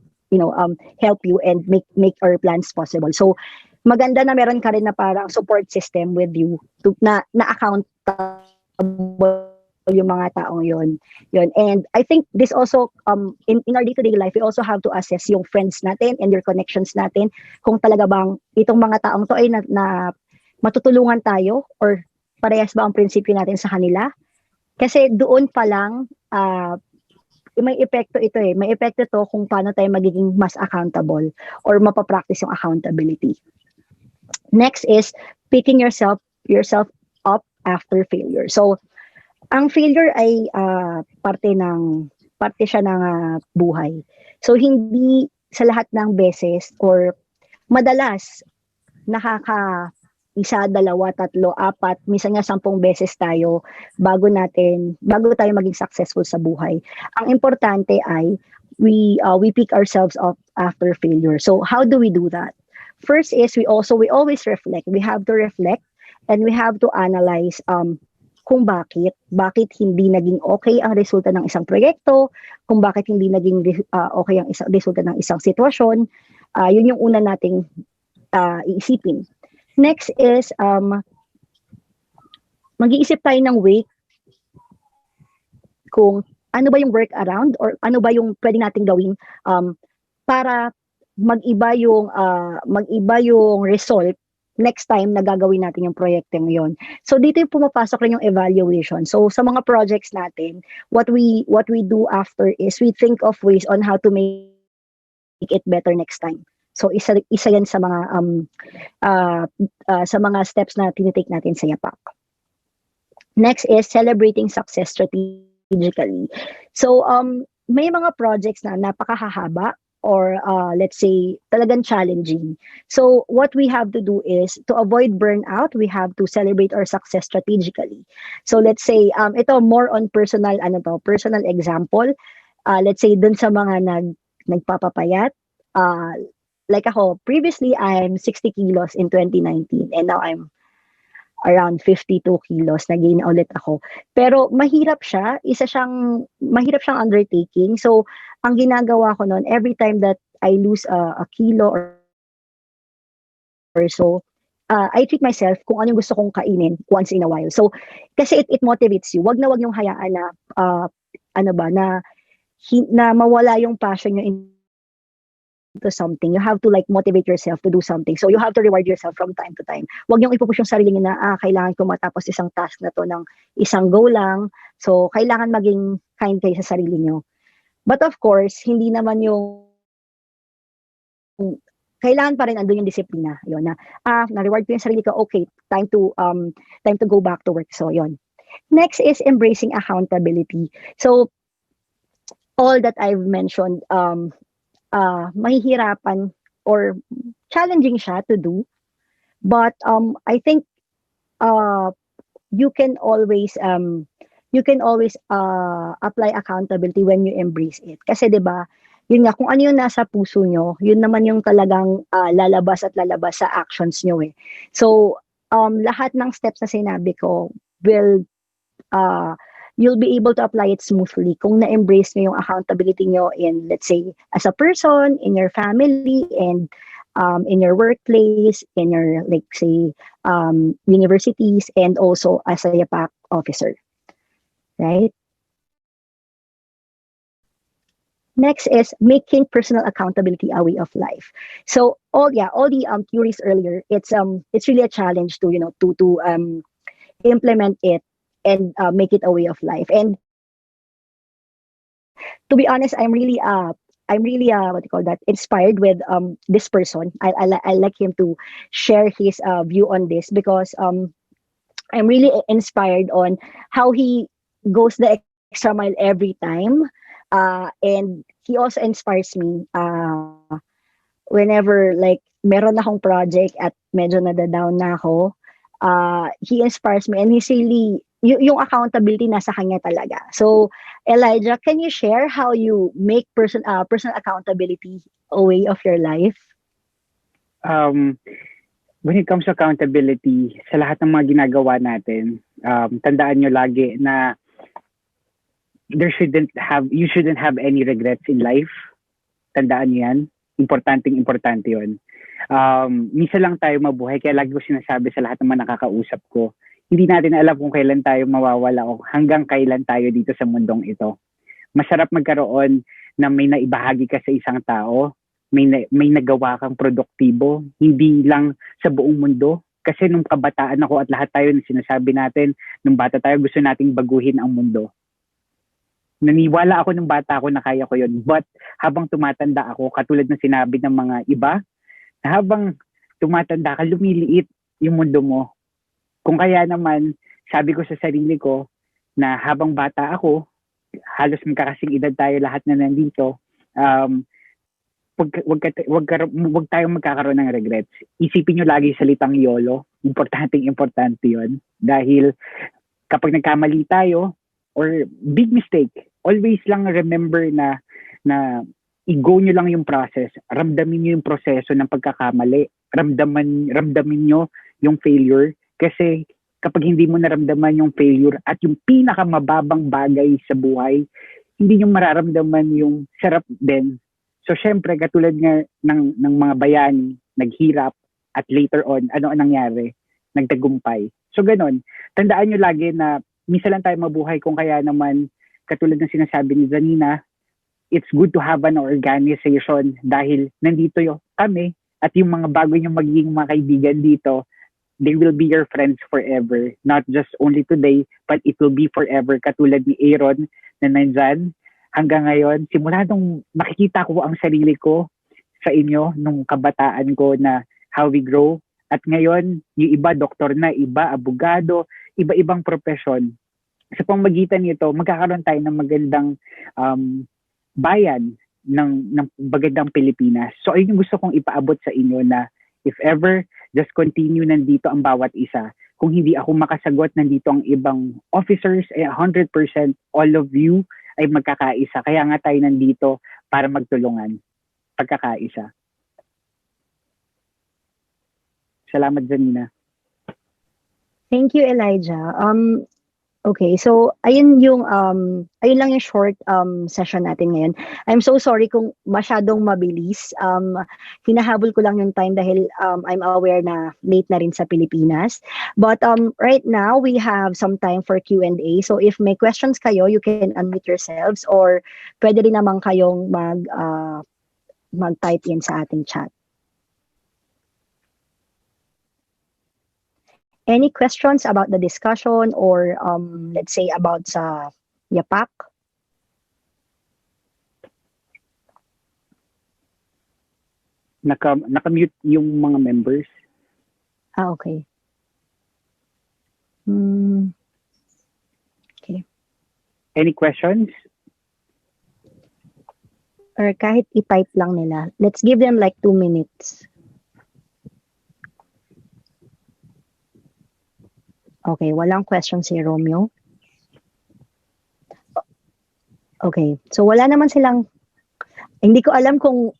help you and make our plans possible. So maganda na meron ka rin na parang support system with you na accountable yung mga taong yun. And I think this also, in our day-to-day life, we also have to assess yung friends natin and your connections natin kung talaga bang itong mga taong to ay na matutulungan tayo or parehas ba ang prinsipyo natin sa kanila. Kasi doon pa lang, may epekto ito May epekto to kung paano tayo magiging mas accountable or mapapractice yung accountability. Next is picking yourself up after failure. So, ang failure ay parte siya ng buhay. So, hindi sa lahat ng beses or madalas isa, dalawa, tatlo, apat, minsan nga 10 beses tayo bago tayo maging successful sa buhay. Ang importante ay we pick ourselves up after failure. So, how do we do that? First is we always reflect. We have to reflect and we have to analyze kung bakit hindi naging okay ang resulta ng isang proyekto, kung bakit hindi naging okay ang resulta ng isang sitwasyon. Yun yung una nating iisipin. Next is mag-iisip tayo ng way kung ano ba yung work around or ano ba yung pwede nating gawin para mag-iba yung result next time na gagawin natin yung proyekto ngayon. So dito yung pumapasok rin yung evaluation. So sa mga projects natin, what we do after is we think of ways on how to make it better next time. So isa yan sa mga steps na tinitake natin sa YAPAK. Next is celebrating success strategically. So may mga projects na napakahahaba or let's say talagang challenging. So what we have to do is to avoid burnout, we have to celebrate our success strategically. So let's say ito more on personal example. Let's say dun sa mga nagpapapayat, like ako, previously I'm 60 kilos in 2019 and now I'm around 52 kilos, nag-gain ulit ako. Pero mahirap siya, mahirap siyang undertaking. So, ang ginagawa ko noon, every time that I lose a kilo or so, I treat myself kung ano yung gusto kong kainin once in a while. So, kasi it motivates you. Wag yung hayaan na, na mawala yung passion nyo into something. You have to like motivate yourself to do something. So you have to reward yourself from time to time. Huwag niyong ipupush yung sarili niyo na kailangan ko matapos isang task na to ng isang go lang. So kailangan maging kind kayo sa sarili niyo. But of course, hindi naman yung kailangan pa rin andun yung disiplina. Yun na na-reward ko yung sarili ko. Okay, time to go back to work. So yun. Next is embracing accountability. So all that I've mentioned mahihirapan or challenging siya to do, but I think you can always apply accountability when you embrace it. Kasi 'di ba, yun nga, kung ano yung nasa puso nyo, yun naman yung talagang lalabas sa actions nyo eh. So lahat ng steps na sinabi ko will you'll be able to apply it smoothly kung na-embrace nyo yung accountability nyo in, let's say, as a person, in your family, and in your workplace, in your, like, say, universities, and also as a YAPAK officer, right? Next is making personal accountability a way of life. So all the theories earlier, it's really a challenge to implement it and make it a way of life. And to be honest, I'm really inspired with this person. I like him to share his view on this because I'm really inspired on how he goes the extra mile every time. And he also inspires me whenever like meron akong project at medyo nada-down na ako. He inspires me and he's really yung accountability nasa kanya talaga. So Elijah, can you share how you make personal accountability a way of your life? When it comes to accountability, sa lahat ng mga ginagawa natin, tandaan nyo lagi na you shouldn't have any regrets in life. Tandaan nyo yan. Importante yun. Misa lang tayo mabuhay, kaya lagi ko sinasabi sa lahat ng mga nakakausap ko, hindi natin alam kung kailan tayo mawawala o hanggang kailan tayo dito sa mundong ito. Masarap magkaroon na may naibahagi ka sa isang tao, may nagawa kang produktibo, hindi lang sa buong mundo. Kasi nung kabataan ako at lahat tayo na sinasabi natin, nung bata tayo gusto nating baguhin ang mundo. Naniwala ako nung bata ako na kaya ko yun. But habang tumatanda ako, katulad ng sinabi ng mga iba, na habang tumatanda ka, lumiliit yung mundo mo. Kung kaya naman, sabi ko sa sarili ko na habang bata ako, halos magkakasing edad tayo lahat na nandito, wag tayong magkakaroon ng regrets. Isipin nyo lagi salitang YOLO. Importante yun. Dahil kapag nagkamali tayo, or big mistake, always lang remember na i-go nyo lang yung process. Ramdamin nyo yung proseso ng pagkakamali. Ramdamin nyo yung failure. Kasi kapag hindi mo naramdaman yung failure at yung pinakamababang bagay sa buhay, hindi nyo mararamdaman yung sarap din. So syempre, katulad nga ng mga bayani, naghirap at later on, ano ang nangyari? Nagtagumpay. So ganun, tandaan nyo lagi na misa lang tayo mabuhay kung kaya naman, katulad ng sinasabi ni Zanina, it's good to have an organization dahil nandito kami at yung mga bago yung magiging mga kaibigan dito, they will be your friends forever. Not just only today, but it will be forever. Katulad ni Aaron na nandyan. Hanggang ngayon, simula nung makikita ko ang sarili ko sa inyo, nung kabataan ko na how we grow. At ngayon, yung iba, doktor na, iba, abogado, iba-ibang profession. Sa pamagitan nito, magkakaroon tayo ng magandang bayan ng magandang Pilipinas. So, ayun yung gusto kong ipaabot sa inyo na if ever, just continue, nandito ang bawat isa. Kung hindi ako makasagot, nandito ang ibang officers, 100% all of you ay magkakaisa. Kaya nga tayo nandito para magtulungan. Pagkakaisa. Salamat, Janina. Thank you, Elijah. Okay, so ayun lang yung short session natin ngayon. I'm so sorry kung masyadong mabilis. Hinahabol ko lang yung time dahil I'm aware na late na rin sa Pilipinas. But right now we have some time for Q&A. So if may questions kayo, you can unmute yourselves or pwede rin naman kayong mag-type in sa ating chat. Any questions about the discussion or let's say about sa YAPAK? Naka-mute yung mga members. Okay. Okay. Any questions? Or kahit i-type lang nila. Let's give them like 2 minutes. Okay, walang question si Romeo. Okay, so wala naman silang, hindi ko alam kung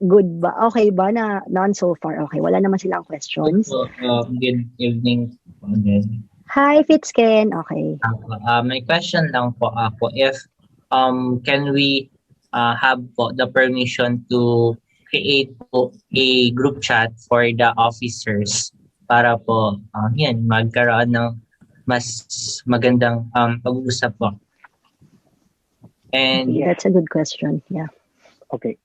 good ba, okay ba na none so far. Okay, wala naman silang questions. Good evening again. Hi, Fitzken. Okay. My question lang po ako, if can we have po the permission to create po a group chat for the officers para po yan magkaroon ng mas magandang pag-uusap po. And that's a good question. Yeah. Okay.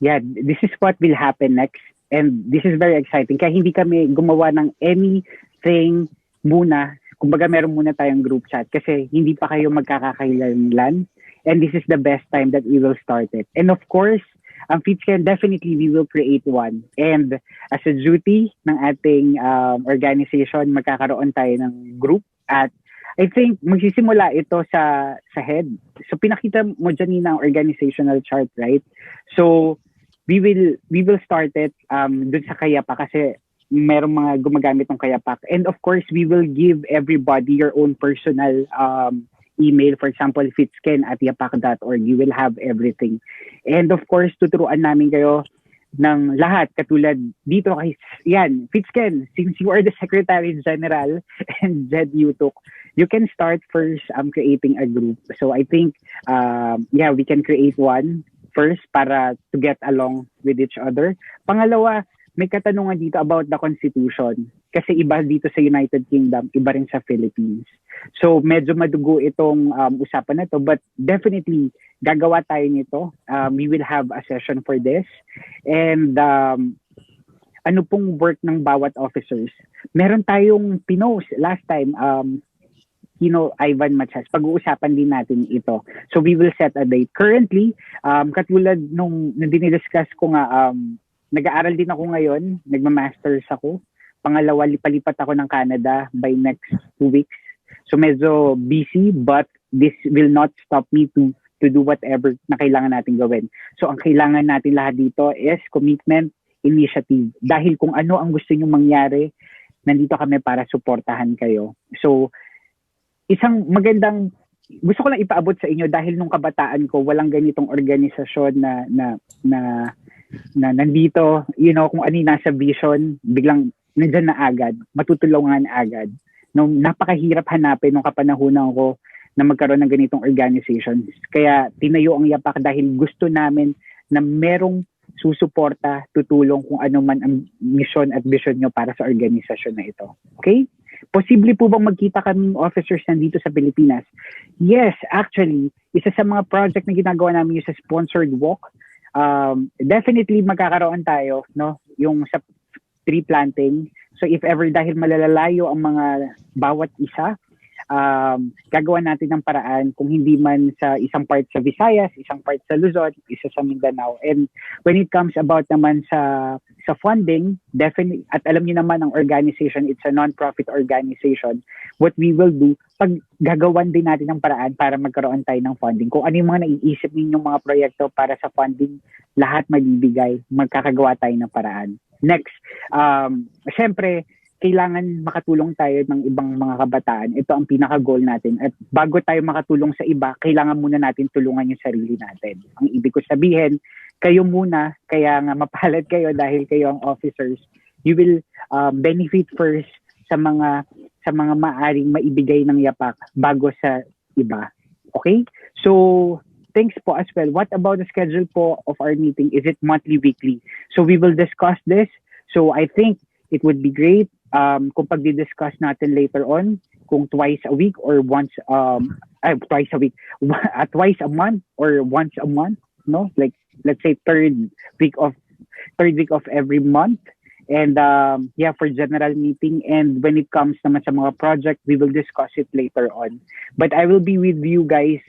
Yeah, this is what will happen next. And this is very exciting. Kaya hindi kami gumawa ng anything muna. Kumbaga meron muna tayong group chat kasi hindi pa kayo magkakakailanlan. And this is the best time that we will start it. And of course, ang Fitzken, definitely we will create one. And as a duty ng ating organization, magkakaroon tayo ng group. At I think magsisimula ito sa head. So pinakita mo dyan ang organizational chart, right? So we will start it dun sa YAPAK kasi merong mga gumagamit ng YAPAK. And of course, we will give everybody your own personal email. For example, fitzken@yapak.org. You will have everything. And of course, tuturuan namin kayo ng lahat. Katulad dito kay Fitzken, since you are the Secretary General and Jed Yutok, you can start first creating a group. So I think, we can create one first para to get along with each other. Pangalawa, may katanungan dito about the Constitution. Kasi iba dito sa United Kingdom, iba rin sa Philippines. So medyo madugo itong usapan na to, but definitely gagawa tayo nito. We will have a session for this. And ano pong work ng bawat officers? Meron tayong pinost last time, Ivan Machas. Pag-uusapan din natin ito. So we will set a date. Currently, katulad nung dinidiscuss ko nga, nag-aaral din ako ngayon, nagma-masters ako. Pangalawa, palipat ako ng Canada by next 2 weeks. So medyo busy, but this will not stop me to do whatever na kailangan natin gawin. So ang kailangan natin lahat dito is commitment, initiative. Dahil kung ano ang gusto nyo mangyari, nandito kami para suportahan kayo. So isang magandang, gusto ko lang ipaabot sa inyo dahil nung kabataan ko, walang ganitong organisasyon na nandito, kung ano yung nasa vision, biglang nandyan na agad, matutulungan agad. Nung napakahirap hanapin nung kapanahunan ko na magkaroon ng ganitong organizations. Kaya tinayo ang YAPAK dahil gusto namin na merong susuporta, tutulong kung ano man ang mission at vision nyo para sa organisasyon na ito. Okay? Posible po bang magkita kaming officers nandito sa Pilipinas? Yes, actually, isa sa mga project na ginagawa namin yung sa sponsored walk. Definitely magkakaroon tayo, no? Yung sa tree planting. So if ever dahil malalalayo ang mga bawat isa, gagawa natin ng paraan kung hindi man sa isang part sa Visayas, isang part sa Luzon, isa sa Mindanao. And when it comes about naman sa funding, definitely, at alam niyo naman ang organization, it's a non-profit organization. What we will do, pag gagawan din natin ng paraan para magkaroon tayo ng funding. Kung ano yung mga naiisip ninyong mga proyekto para sa funding, lahat mabibigay, magkakagawa tayo ng paraan. Next, syempre, kailangan makatulong tayo ng ibang mga kabataan. Ito ang pinaka-goal natin. At bago tayo makatulong sa iba, kailangan muna natin tulungan yung sarili natin. Ang ibig ko sabihin, kayo muna, kaya nga mapalad kayo dahil kayo ang officers, you will benefit first sa mga maaring maibigay ng YAPAK bago sa iba. Okay? So, thanks po as well. What about the schedule po of our meeting? Is it monthly, weekly? So, we will discuss this. So, I think it would be great kung pag-discuss natin later on, kung twice a week or twice a week, twice a month or once a month, no? Like, let's say third week of every month. And for general meeting. And when it comes naman sa mga project, we will discuss it later on. But I will be with you guys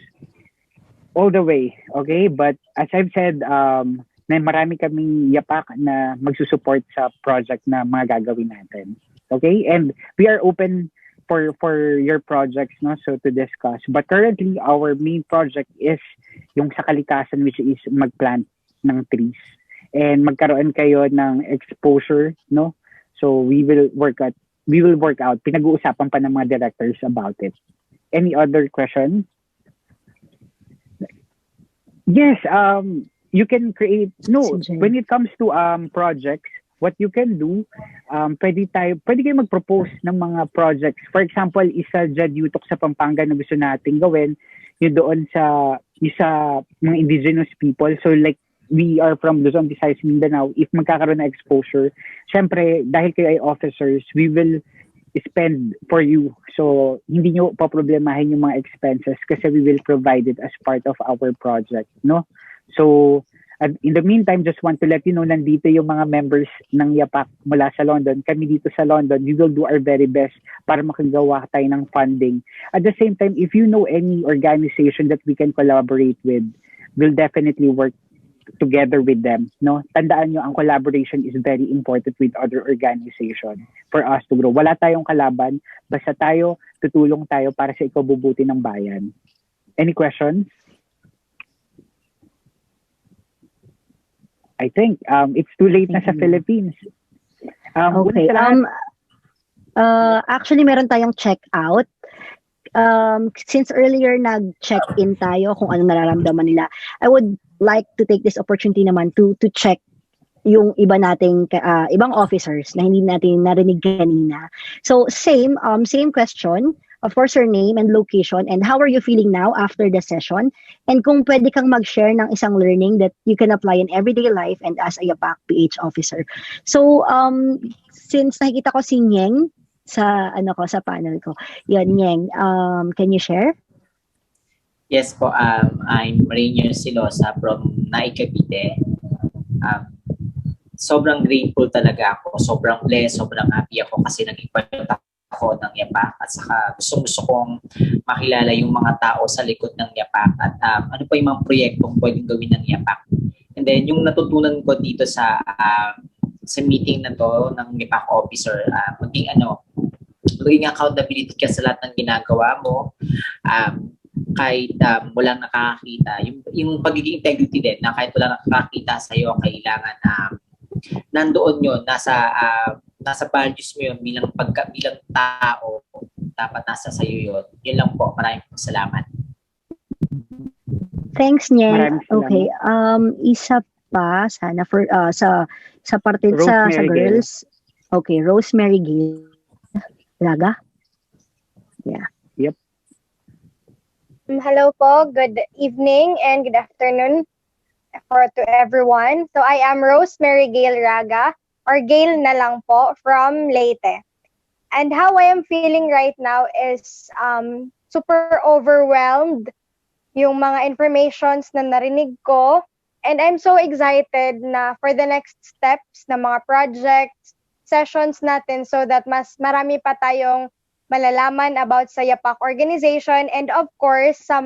all the way, okay? But as I've said, na marami kaming YAPAK na magsusupport sa project na mga gagawin natin. Okay? And we are open for your projects, no, so to discuss. But currently, our main project is yung sa kalikasan, which is magplant ng trees and magkaroon kayo ng exposure, no. So we will work out. Pinag-uusapan pa ng mga directors about it. Any other question? Yes, you can create. No, when it comes to projects, what you can do, pwede kayo mag-propose ng mga projects. For example, isa dyan yutok sa Pampanga na gusto nating gawin, yung doon sa mga indigenous people. So like, we are from Luzon, Visayas, Mindanao. If magkakaroon na exposure, syempre, dahil kayo ay officers, we will spend for you. So, hindi nyo paproblemahin yung mga expenses kasi we will provide it as part of our project, no? So, in the meantime, just want to let you know, nandito yung mga members ng YAPAK mula sa London. Kami dito sa London, we will do our very best para makagawa tayo ng funding. At the same time, if you know any organization that we can collaborate with, we'll definitely work together with them. No? Tandaan nyo, ang collaboration is very important with other organization for us to grow. Wala tayong kalaban, basta tutulong tayo para sa ikabubuti ng bayan. Any questions? I think it's too late na sa Philippines. Okay. Actually, meron tayong check-out. Since earlier nag-check-in tayo kung ano nararamdaman nila, I would like to take this opportunity naman to check yung ibang officers na hindi natin narinig kanina. So same question. Of course, your name and location, and how are you feeling now after the session? And kung pwede kang mag-share ng isang learning that you can apply in everyday life and as a YAPAK PH officer. So, since nakikita ko si Nyeng sa panel ko. Yun, Nyeng, can you share? Yes po, I'm Rainier Silosa from Naik, Cavite. Sobrang grateful talaga ako, sobrang blessed, sobrang happy ako kasi naging part ako ng YAPAK at saka gusto kong makilala yung mga tao sa likod ng YAPAK at ano pa yung mga proyektong pwedeng gawin ng YAPAK. And then yung natutunan ko dito sa meeting na to ng YAPAK officer, maging accountability ka sa lahat ng ginagawa mo, kahit walang nakakakita. Yung pagiging integrity din, na kahit walang nakakakita sa'yo, kailangan nandoon yun, nasa values mo yun bilang tao, dapat nasa sayo yun. Yun lang po. Maraming salamat. Thanks, Nyeng. Okay. Isa pa sana for sa parte sa girls. Okay, Rosemary Gale Raga. Yeah. Yep. Hello po. Good evening and good afternoon to everyone. So I am Rosemary Gale Raga, or Gale na lang po, from Leyte. And how I am feeling right now is super overwhelmed yung mga informations na narinig ko. And I'm so excited na for the next steps na mga projects, sessions natin so that mas marami pa tayong malalaman about sa YAPAK organization and of course sa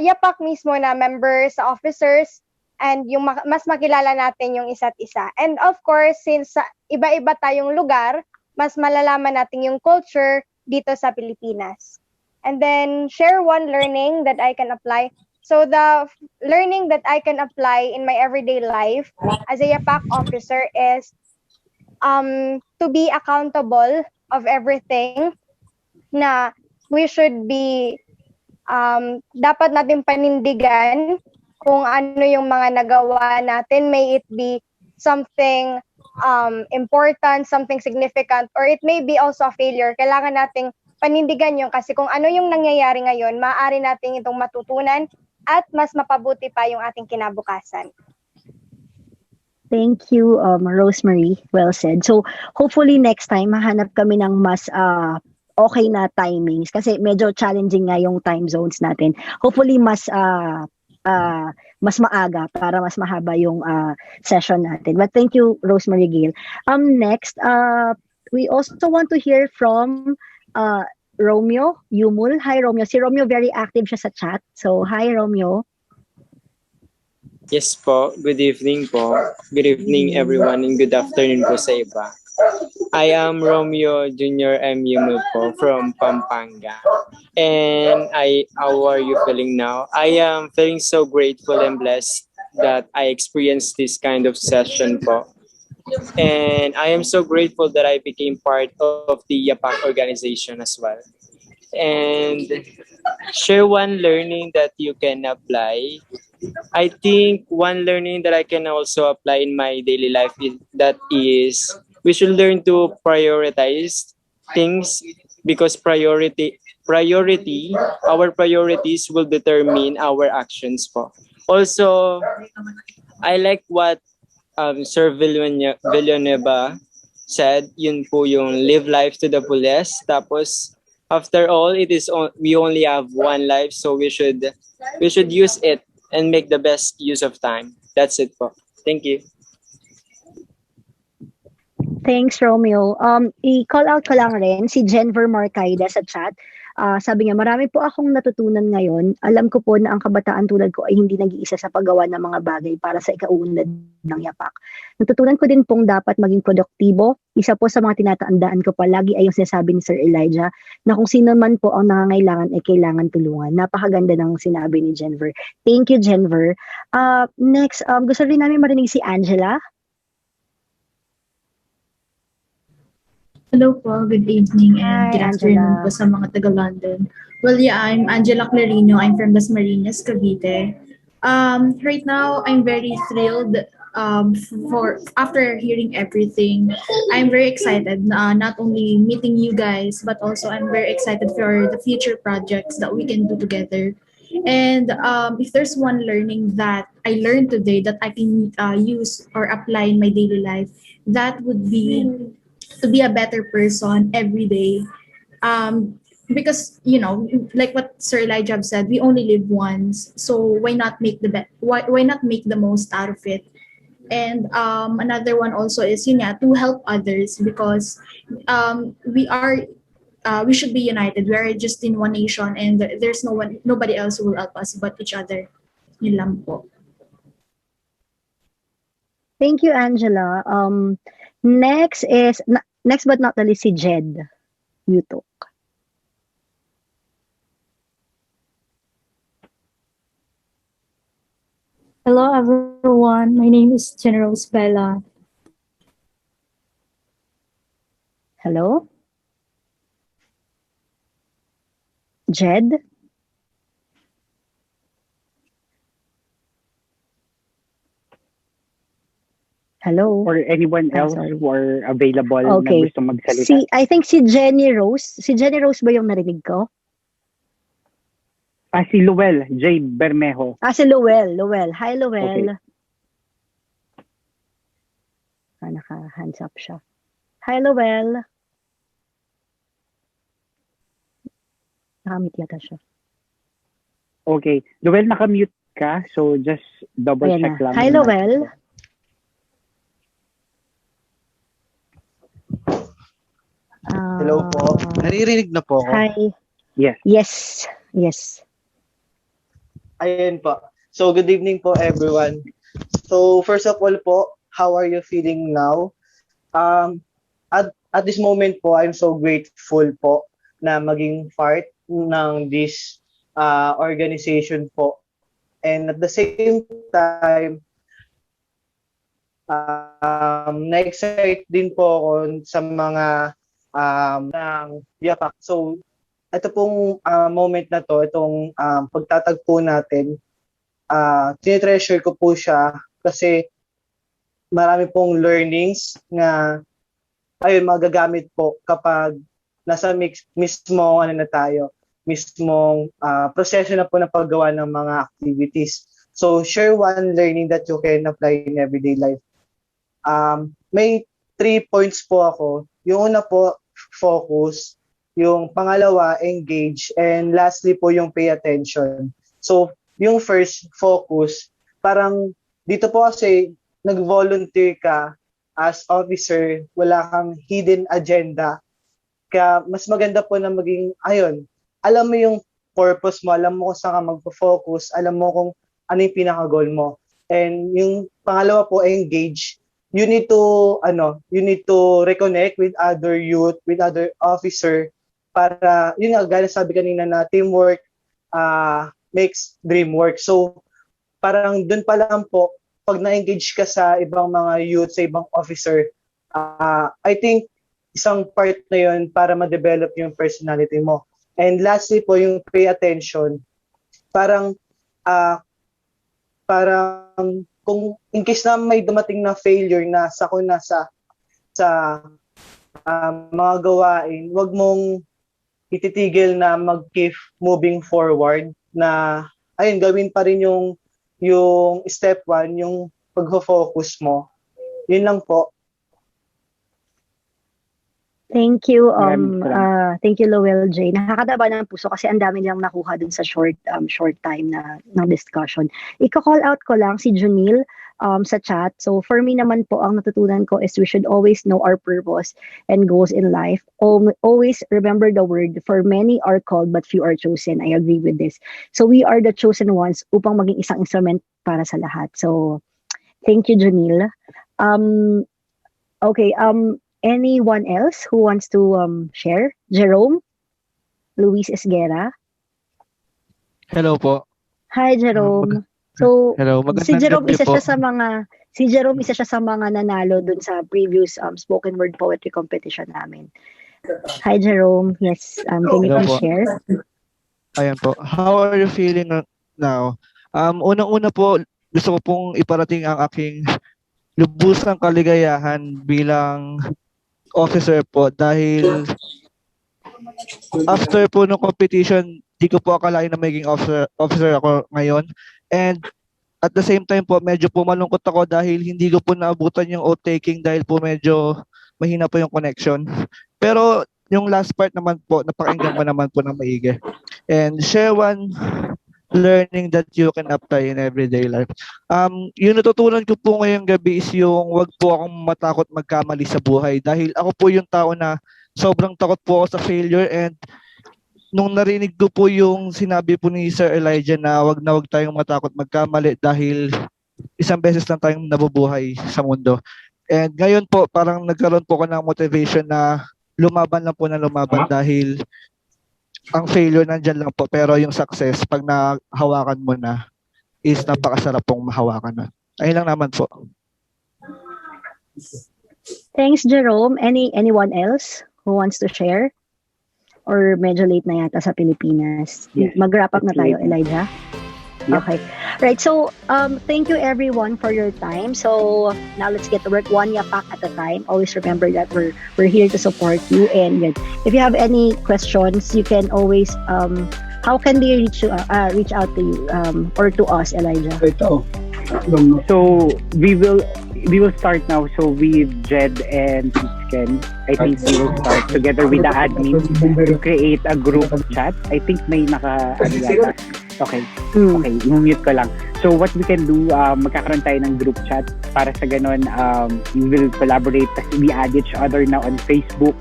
YAPAK mismo na members, officers, and yung mas makilala natin yung isa't isa. And of course, since iba-iba tayong lugar, mas malalaman natin yung culture dito sa Pilipinas. And then, share one learning that I can apply. So the learning that I can apply in my everyday life as a YAPAK officer is to be accountable of everything, na we should be, dapat natin panindigan kung ano yung mga nagawa natin, may it be something important, something significant, or it may be also a failure, kailangan nating panindigan yun kasi kung ano yung nangyayari ngayon, maaari nating itong matutunan at mas mapabuti pa yung ating kinabukasan. Thank you, Rosemary. Well said. So, hopefully next time, mahanap kami ng mas okay na timings kasi medyo challenging nga yung time zones natin. Hopefully, mas maaga para mas mahaba yung session natin. But thank you, Rosemary Gale. Next, we also want to hear from Romeo Yumul. Hi, Romeo. Si Romeo, very active siya sa chat. So, hi, Romeo. Yes po, good evening po. Good evening everyone and good afternoon po sa iba. I am Romeo Junior M. Yumu po from Pampanga. And how are you feeling now? I am feeling so grateful and blessed that I experienced this kind of session po. And I am so grateful that I became part of the YAPAK organization as well. And share one learning that you can apply. I think one learning that I can also apply in my daily life is we should learn to prioritize things because our priorities will determine our actions po. Also, I like what Sir Villanueva said, yun po yung live life to the fullest. Tapos, after all, we only have one life, so we should use it and make the best use of time. That's it po. Thank you. Thanks, Romeo. I-call out ko lang rin si Jenver Marcaida sa chat. Sabi niya, marami po akong natutunan ngayon. Alam ko po na ang kabataan tulad ko ay hindi nag-iisa sa paggawa ng mga bagay para sa ikaunlad ng yapak. Natutunan ko din pong dapat maging produktibo. Isa po sa mga tinatandaan ko palagi ay yung sinasabi ni Sir Elijah na kung sino man po ang nangangailangan ay kailangan tulungan. Napakaganda ng sinabi ni Jenver. Thank you, Jenver. Next, gusto rin namin marinig si Angela. Hello po, good evening and Hi, good afternoon Angela. po sa mga taga-London. Well, yeah, I'm Angela Clarino. I'm from Dasmariñas, Cavite. Right now, I'm very thrilled for after hearing everything. I'm very excited, not only meeting you guys, but also I'm very excited for the future projects that we can do together. And if there's one learning that I learned today that I can use or apply in my daily life, that would be to be a better person every day. Because like what Sir Elijah said, we only live once, so why not make why not make the most out of it? And another one also is to help others because we should be united. We are just in one nation, and there's nobody else who will help us but each other. Yun lang po. Thank you, Angela. Next but not the least, si Jed Yutok. Hello everyone, my name is General Bella. Hello? Jed? Hello? Or anyone else who are available na gusto magsalita. I think si Jenny Rose. Si Jenny Rose ba yung narinig ko? Si Luel, J. Bermejo. Si Luel. Hi, Luel. Okay. Naka-hands up siya. Hi, Luel. Nakamute yata siya. Okay. Luel, nakamute ka. So, just double check lang. Hi, Luel. Hello po. Naririnig na po ako? Hi. Yes. Yes. Ayun po. So, good evening po everyone. So, first of all po, how are you feeling now? At this moment po, I'm so grateful po na maging part ng this organization po. And at the same time, na-excite din po ako sa mga ng YAPAK. So, ito pong moment na to, itong pagtatagpo natin, tinitreasure ko po siya kasi marami pong learnings na ayun magagamit po kapag nasa mismong ano na tayo, mismong proseso na po ng paggawa ng mga activities. So share one learning that you can apply in everyday life. May 3 points po ako. Yung una po, focus. Yung pangalawa, engage. And lastly po, yung pay attention. So, yung first, focus. Parang dito po kasi nag-volunteer ka as officer, wala kang hidden agenda. Kaya mas maganda po na maging, ayun, alam mo yung purpose mo, alam mo kung saan ka magpo-focus, alam mo kung ano yung pinaka-goal mo. And yung pangalawa po, engage. You need to reconnect with other youth, with other officer para, yun nga, gaya sabi kanina na teamwork makes dream work. So, parang dun pa lang po, pag na-engage ka sa ibang mga youth, sa ibang officer, I think isang part na yun para ma-develop yung personality mo. And lastly po, yung pay attention. Parang kung in case na may dumating na failure na sa mga gawain, wag mong ititigil na mag-keep moving forward na ayun gawin pa rin yung step 1, yung pagfo-focus mo. Yun lang po. Thank you, Lowell J. Nakakataba ng puso kasi ang dami nilang nakuha dun sa short time na ng discussion. Iko-call out ko lang si Junil sa chat. So for me naman po, ang natutunan ko is we should always know our purpose and goals in life. Always remember the word, for many are called but few are chosen. I agree with this. So we are the chosen ones upang maging isang instrument para sa lahat. So thank you, Junil. Okay, anyone else who wants to share? Jerome? Luis Esguera? Hello po. Hi, Jerome. So, Hello, si Jerome gabi isa po. siya sa mga nanalo dun sa previous spoken word poetry competition namin. Hi, Jerome. Yes, can you Hello please po. share? Ayan po. How are you feeling now? Unang-una po, gusto ko pong iparating ang aking lubusang kaligayahan bilang officer po dahil after po ng competition, di ko po akalain na magiging officer ako ngayon. And at the same time po, medyo po malungkot ako dahil hindi ko po naabutan yung oath-taking dahil po medyo mahina po yung connection. Pero yung last part naman po, napakinggan ko naman po ng maigi. And share one learning that you can apply in everyday life. Yung natutunan ko po ngayong gabi is yung wag po akong matakot magkamali sa buhay dahil ako po yung tao na sobrang takot po ako sa failure, and nung narinig ko po yung sinabi po ni Sir Elijah na wag tayong matakot magkamali dahil isang beses lang tayong nabubuhay sa mundo. And ngayon po parang nagkaroon po ako ng motivation na lumaban lang po na lumaban dahil ang failure nandyan lang po, pero yung success pag nahawakan mo na is napakasarap pong mahawakan na. Ayun lang naman po. Thanks, Jerome. Anyone else who wants to share? Or medyo late na yata sa Pilipinas. Yes, Mag-wrap up na it's tayo, late. Elijah. Yep. Okay. Right. So, thank you everyone for your time. So, now let's get to work one yapak at a time. Always remember that we're here to support you. And yun, if you have any questions, you can always how can they reach out to you or to us, Elijah? So we will start now. So with Jed and Ken, I think we will start together with the admin to create a group chat. I think may yata. Okay. Okay, i-mute ko lang. So what we can do, magkakaroon tayo ng group chat para sa ganun, we will collaborate kasi we add each other now on Facebook.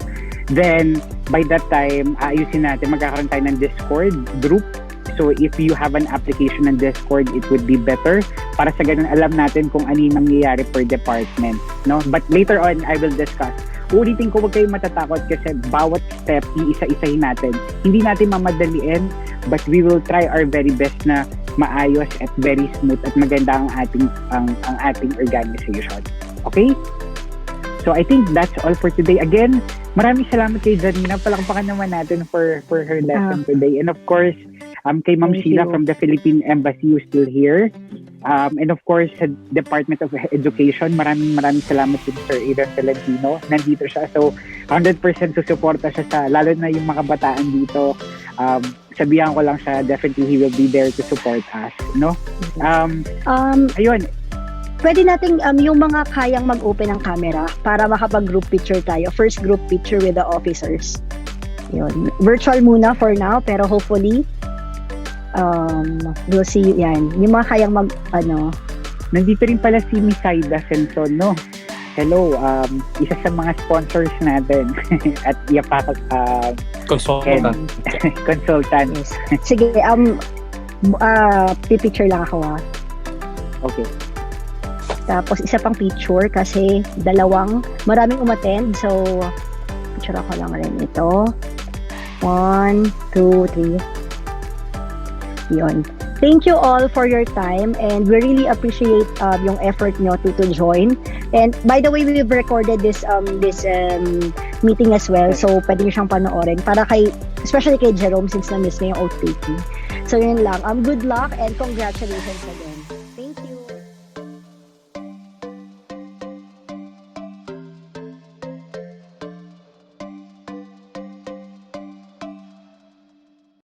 Then, by that time, ayusin natin, magkakaroon tayo ng Discord group. So if you have an application ng Discord, it would be better para sa ganun alam natin kung ano yung nangyayari per department, no? But later on, I will discuss. Ulitin ko, huwag kayong matatakot kasi bawat step, iisa-isahin natin. Hindi natin mamadaliin, but we will try our very best na maayos at very smooth at maganda ang ating organization. Okay? So I think that's all for today. Again, maraming salamat kay Janina. Palakpakan naman natin for her lesson today. And of course, kay Ma'am Sheila from the Philippine Embassy who's still here. And of course, sa Department of Education, maraming salamat din Sir Aaron Tolentino. Nandito siya. So, 100% susuporta siya sa, lalo na yung mga kabataan dito. Sabihan ko lang siya, definitely he will be there to support us. No? Ayun. Pwede nating yung mga kayang mag-open ng camera para makapag-group picture tayo. First group picture with the officers. Yun. Virtual muna for now, pero hopefully, we'll see yan. Yung mga kayang Nandito rin pala si Miss Saida Senson, no? Hello, isa sa mga sponsors natin at YAPAK Consultant. Consultant. Sige, pipicture lang ako Okay. Tapos isa pang picture kasi maraming umattend. So, picture ako lang rin ito. 1, 2, 3. Yun. Thank you all for your time and we really appreciate yung effort nyo to join. And by the way, we've recorded this meeting as well. So, pwede nyo siyang panoorin para especially kay Jerome since na-miss na yung oath taking. So, yun lang. Good luck and congratulations again.